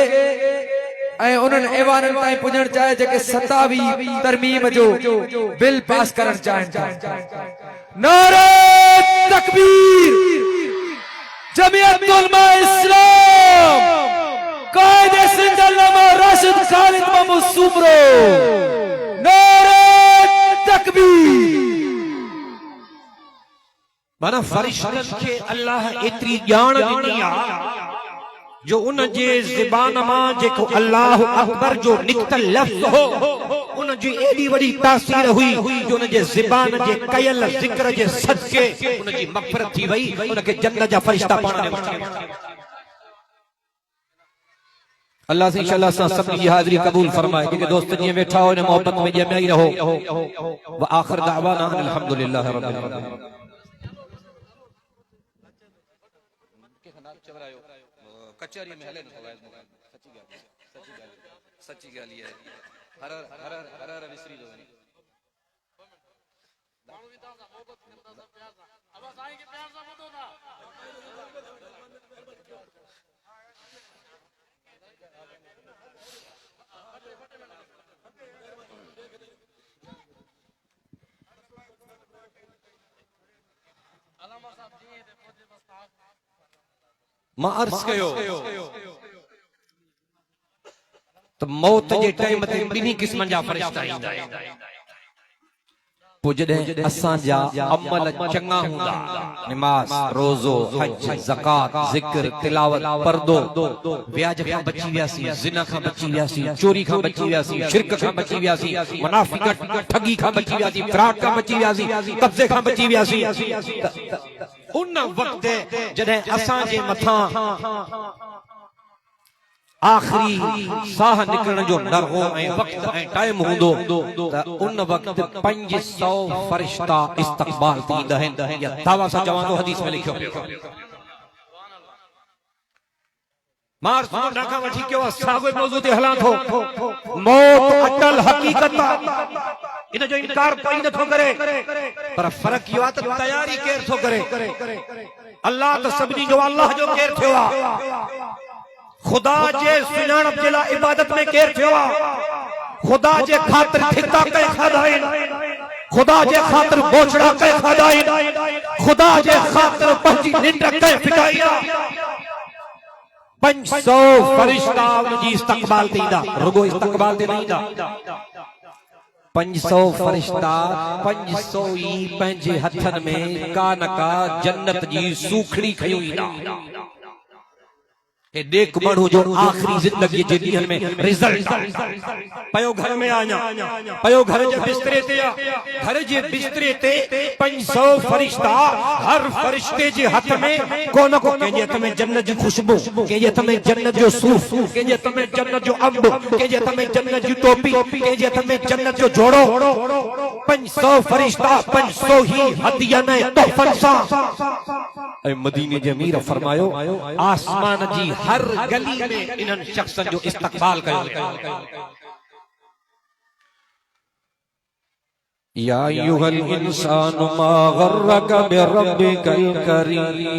ऐं उन्हनि ऐवाननि ताईं पुॼणु चाहे जेके 27 तरमीम जो बिल पास करणु चाहिनि। नारे तकबीर। जमीयत उलमा इस्लाम कायदे सिंध अल्लामा राशिद खालिद महमूद सुमरो। नारे तकबीर। माना फरिश्तनि खे अल्लाह एतिरी ॼाण ॾिनी आहे जो उन जे ज़बान मां जेको अल्लाह अकबर जो निकतल लफ़्ज़ हो उन उन जी एडी वडी तासीर हुई जो उन जे ज़बान जे कयल ज़िक्र जे सदके उन जी मग़फ़िरत थी वई उन के जन्नत जा फरिश्ता पाण ने वठी अल्लाह से इंशाअल्लाह सा सब की हाजिरी कबूल फरमाए कि दोस्त जी बैठा हो ने मोहब्बत में जमे ही रहो व आखिर दावाना अल्हम्दुलिल्लाह रब्बिल आलमीन कचहरी में हले सच्ची गाली है हर हर हर हर विसरी दो मां अर्ज़ कयो तो मौत जे टाइम ते बिनी किस्मन जा फरिश्ता ईंदा आहिनि पोइ जॾहिं असां जा अमल चङा हूंदा नमाज़ रोज़ो हज ज़कात ज़िक्र तिलावत पर्दो व्याज खां बची वियासीं ज़िना खां बची वियासीं चोरी खां बची वियासीं शिरक खां बची वियासीं मुनाफ़िक़त ठगी खां बची वियासीं फ्रॉड खां बची वियासीं कब्ज़े खां बची वियासीं उन वक्त जॾहिं असां जे मथां आखिरी साह निकरण जो नरगो ऐं वक्त ऐं टाइम हूंदो त उन वक्त 500 फरिश्ता इस्तक़बाल थींदा आहिनि या दावा सां चवां थो हदीस में लिखियो पियो मार सुना खां वठी कयो साॻियो मौज़ू ते हलां थो मौत अटल हक़ीक़त इन जो इनकार कोई नथो करे पर फर्क इहो आहे त तयारी केर थो करे अल्लाह त सभिनी जो अल्लाह जो केर थियो आहे खुदा जे सुञाणप जे लाइ इबादत में केर थियो आहे खुदा जे ख़ातिर ठिका कई खाधा आहिनि खुदा जे ख़ातिर बोछड़ा कई खाधा आहिनि खुदा जे ख़ातिर पंहिंजी निंड कई फिटाई आहे 500 फरिश्ता उनजी इस्तक़बाल ते ईंदा रुगो इस्तक़बाल ते न ईंदा 500 फरिश्ता 500 ई पंहिंजे हथनि में का न का जन्नत जी सूखड़ी खयूं ईंदा ए देख माण्हू जो आखिरी जिंदगी जे ॾींहनि में रिज़ल्ट पयो घर में आया पयो घर जे बिस्तरे ते घर जे बिस्तरे ते 500 फरिश्ता हर फरिश्ते जे हथ में को न को कंहिंजे हथ में जन्नत जी खुशबू कंहिंजे हथ में जन्नत जो सूफ कंहिंजे हथ में जन्नत जो अंब कंहिंजे हथ में जन्नत जी टोपी कंहिंजे हथ में जन्नत जो जोड़ो 500 फरिश्ता 500 ही हदियन तोहफन सां ऐं मदीने जे अमीर फरमायो आसमान जी हर गली में इन्हनि शख्सन जो इस्तक़बाल कयो या अय्युहल इंसानु मा गर्रक बिरब्बिकल करीम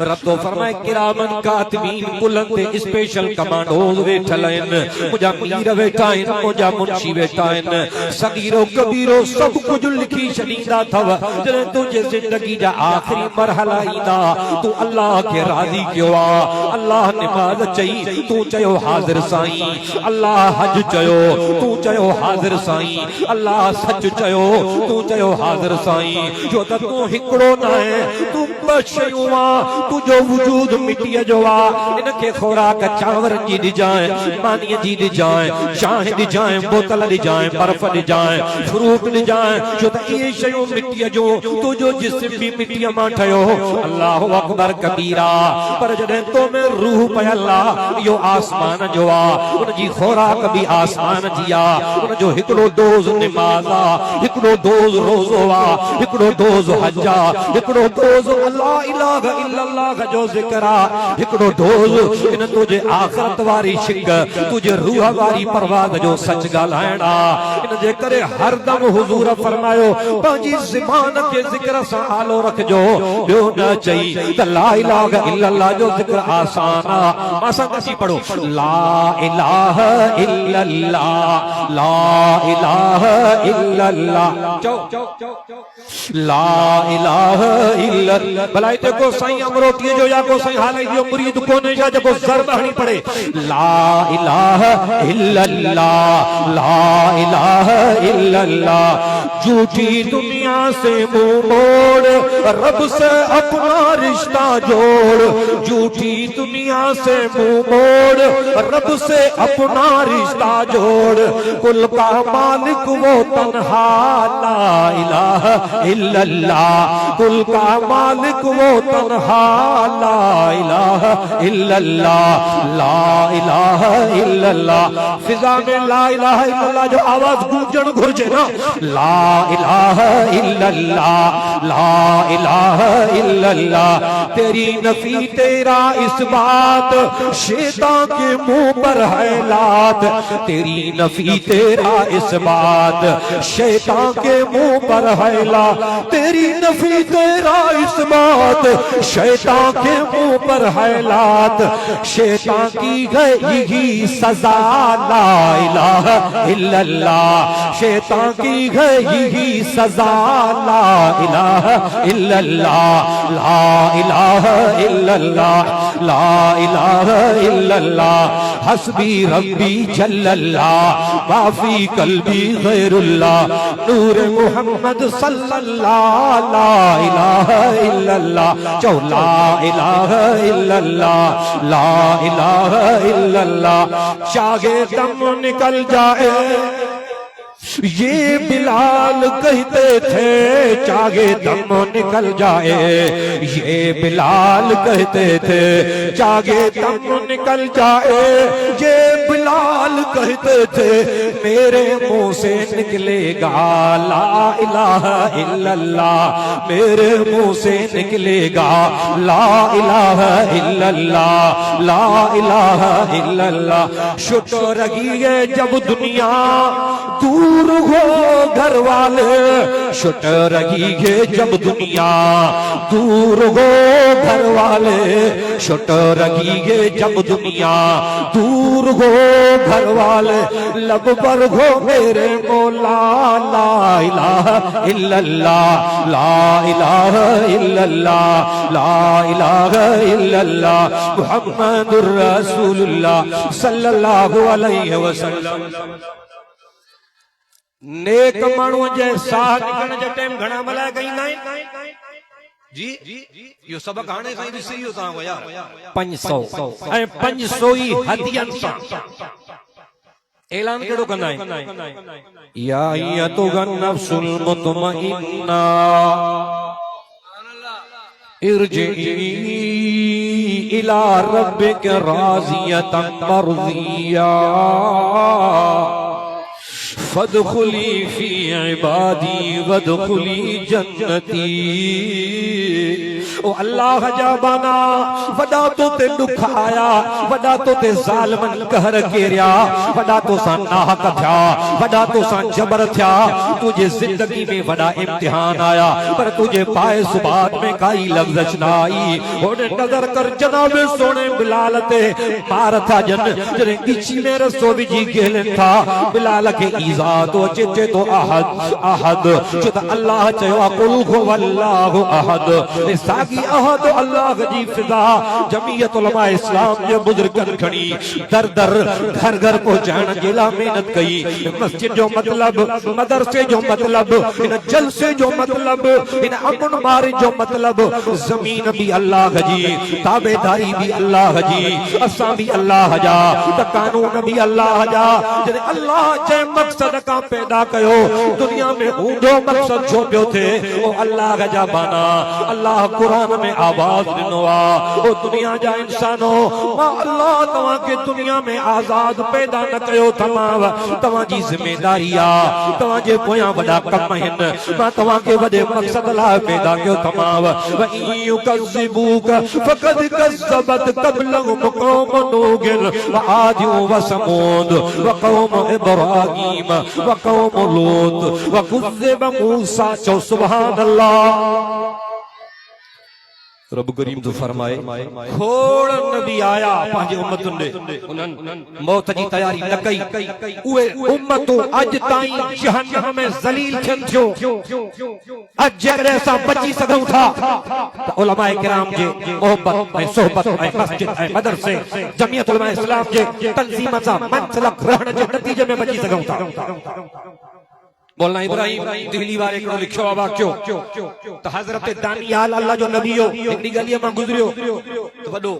रब तो फरमाए किरामन कातिबीन बुलंद स्पेशल कमांडोज वेठल आहिनि मुंहिंजा मीर वेठा आहिनि मुंहिंजा मुंशी वेठा आहिनि सगीरो कबीरो सब कुछ लिखी छॾींदा अथव जॾहिं तुंहिंजे ज़िंदगी जा आख़िरी मरहला ईंदा तूं अल्लाह खे राज़ी कयो आहे अल्लाह निमाज़ चई तूं चयो हाज़िर साईं अल्लाह हज चयो तूं चयो हाज़िर साईं अल्लाह सच चयो तूं चयो हाज़िर साईं जो त तूं हिकिड़ो न आहे तूं ॿ शयूं आहे तुझो वजूद मिट्टी जो आ इनके खोराक चावर जी दिजाए पानी जी दिजाए चाह दिजाए बोतल दिजाए बर्फ दिजाए फ्रूट दिजाए जो त ये शयूं मिट्टी जो तुझो जिस्म भी मिट्टी मां ठयो अल्लाह अकबर कबीरा पर जडे तो में रूह पे अल्लाह यो आसमान जो आ उन जी खोराक भी आसमान जी आ उन जो हिकड़ो दोज नमाज आ हिकड़ो दोज रोजो आ हिकड़ो दोज हज आ हिकड़ो दोज अल्लाह इलाहा इल्लल्लाह अल्लाह जो ज़िक्र आ हिकड़ो ढोल इन तुझे आखिरत वारी शिक तुझे रूह वारी परवाज़ जो सच ॻाल्हाइणा इन जे करे हर दम हुजूर फरमायो पंहिंजी ज़बान खे ज़िक्र सां आलो रखजो ॿियो न चई त ला इलाहा इल्लल्लाह जो ज़िक्र आसान आ असां कसी पढ़ो ला इलाहा इल्लल्लाह ला इलाहा इल्लल्लाह चओ ला इलाहा इल्लल्लाह भला इते को साईं अमरोटीअ जो या को साईं हाले जो मुरीद कोने या जेको ज़र्ब हणी पढ़े ला इलाहा इल्लल्लाह ला इलाहा इल्लल्लाह झूठी दुनिया से मुंह मोड़ रब से अपना रिश्ता जोड़ झूठी दुनिया से मुंह मोड़ रब से अपना रिश्ता जोड़ कुल का मालिक वो तन्हा ला इलाहा इल्लल्लाह कुल का मालिक वो तन्हा ला इलाहा इल्लल्लाह ला इलाहा इल्लल्लाह फिजा में ला इलाहा इल्लल्लाह जो आवाज गूंजण घुर्जे ना ला इलाहा इल्लल्लाह ला इलाहा इल्लल्लाह तेरी नफी तेरा इस बात शैतान के मुंह पर है लात तेरी नफी तेरा इस बात शैतान के मुंह पर है लात तेरी नफी तेरा इस बात शैतान के मुंह पर है लात शैतान की गई सजा ला इलाहा इल्लल्लाह शैतान की गई सजा ला इलाहा इल्लल्लाह ला इलाहा इल्लल्लाह ला इलाहा इल्लल्लाह हस्बी रब्बी जल्लल्लाह माफी कल्बी गैरुल्लाह नूर मोहम्मद सल्लल्लाह ला इलाहा इल्लल्लाह चौ ला इलाहा इल्लल्लाह ला इलाहा इल्लल्लाह चाहे दम निकल जाए ये बिलाल कहते थे चाहे दम निकल जाए ये बिलाल कहते थे चाहे दम निकल जाए ये बिलाल कहते थे मेरे मुंह से निकलेगा ला इलाहा इल्लल्लाह मेरे मुंह से निकलेगा ला इलाहा इल्लल्लाह ला इलाहा इल्लल्लाह शुक्र रही है जब दुनिया दूर हो घर वाले छुट रही है जब दुनिया दूर हो घर वाले छुट रही है जब दुनिया दूर हो घर वाले लब पर हो मेरे मौला ला इलाहा इल्लल्लाह ला इलाहा इल्लल्लाह ला इलाहा इल्लल्लाह मुहम्मदुर रसूलुल्लाह सल्लल्लाहु अलैहि वसल्लम नेक माण्हू जे साह निकरण जे टाइम घणा मलाए गईंदा आहिनि जी इहो सबक हाणे साईं ॾिसी वियो तव्हां यार 500 ऐं 500 ई हदियन सां ऐलान केड़ो कंदा आहिनि या अयतुगन नफ्सुल मुतमइन्ना इरजिई इला रब्बिक राज़ियतन मर्ज़िया फदखुली फी इबादी वदखुली जन्नती ओ अल्लाह जा बाना वडा तो ते दुख आया वडा तो ते ज़ालिमन कहर केरिया वडा तो सा नाहक थिया वडा तो सा जबर थिया तुझे जिंदगी में वडा इम्तिहान आया पर तुझे पाए सुबात में काई लफ्ज़ ना आई ओने नजर कर जनाब सोने बिलाल ते मार था जन जने किची में रसो विजी गेलन था बिलाल के ईज़ा तो चिचे तो अहद अहद जो त अल्लाह चयो कुल हुवल्लाहु अहद सागी अहद अल्लाह जी फिजा जमीयत उलमा इस्लाम जे बुजुर्गन खणी दर दर घर घर पहुंचाने जे ला मेहनत कई मस्जिद जो मतलब मदरसे जो मतलब इन जलसे जो मतलब इन अमन मारे जो मतलब जमीन भी अल्लाह जी ताबेदारी भी अल्लाह जी असा भी अल्लाह जा त कानून भी अल्लाह जा जने अल्लाह जे मकसद मकसद का पैदा कयो दुनिया में ऊंधो मकसद छो पियो थे ओ अल्लाह जा बाना अल्लाह कुरान में आवाज दिनो आ ओ दुनिया जा इंसानो मां अल्लाह तवा के दुनिया में आजाद पैदा न कयो तमाम तवा जी जिम्मेदारी आ तवा जे पोया बड़ा कम हिन मां तवा के वडे मकसद ला पैदा कयो तमाम व युकज़िबूक फक़द कज़्ज़बत क़ब्लहुम क़ौम नूह व आद व समूद व क़ौम इब्राहीम व क़ौम लूत व कुज़्ज़िब मूसा चो सुभान अल्लाह। रब करीम तो फरमाए खोड़ नबी आया पांजे उम्मतुन दे उन्हन मौत जी तैयारी न कई उए उम्मतों अज ताई जहन्नम में जलील थियन थियो अज जरे सा बची सघूं था त उलमाए किराम जे मोहब्बत ऐं सोहबत ऐं मस्जिद ऐं मदरसे जमियत उलमाए इस्लाम जे तंजीम सा मंसलक रहण जे नतीजे में बची सघूं था। मौलाना इब्राहिम दिल्ली वाले को लिखियो आवा क्यों तो हजरत दानियाल अल्लाह जो नबी हो हिकड़ी गलीअ मां गुजरियो तो वडो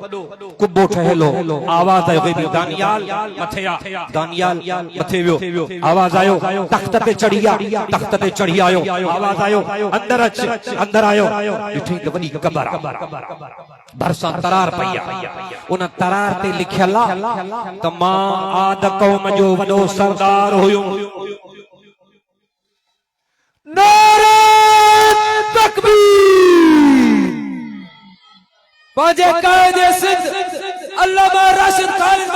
कुब्बो ठहलो आवाज आयो गई दानियाल मथे आ दानियाल मथे वियो आवाज आयो तख्त पे चढ़िया तख्त पे चढ़ी आयो आवाज आयो अंदर अच अंदर आयो ॾिठी त वॾी कबर भरसा तरार पई उन तरार ते लिखियल त मां आद कौम जो वॾो सरदार हुयो। नारे तकबीर पांजे कायदे सिंध अल्लामा राशिद खालिद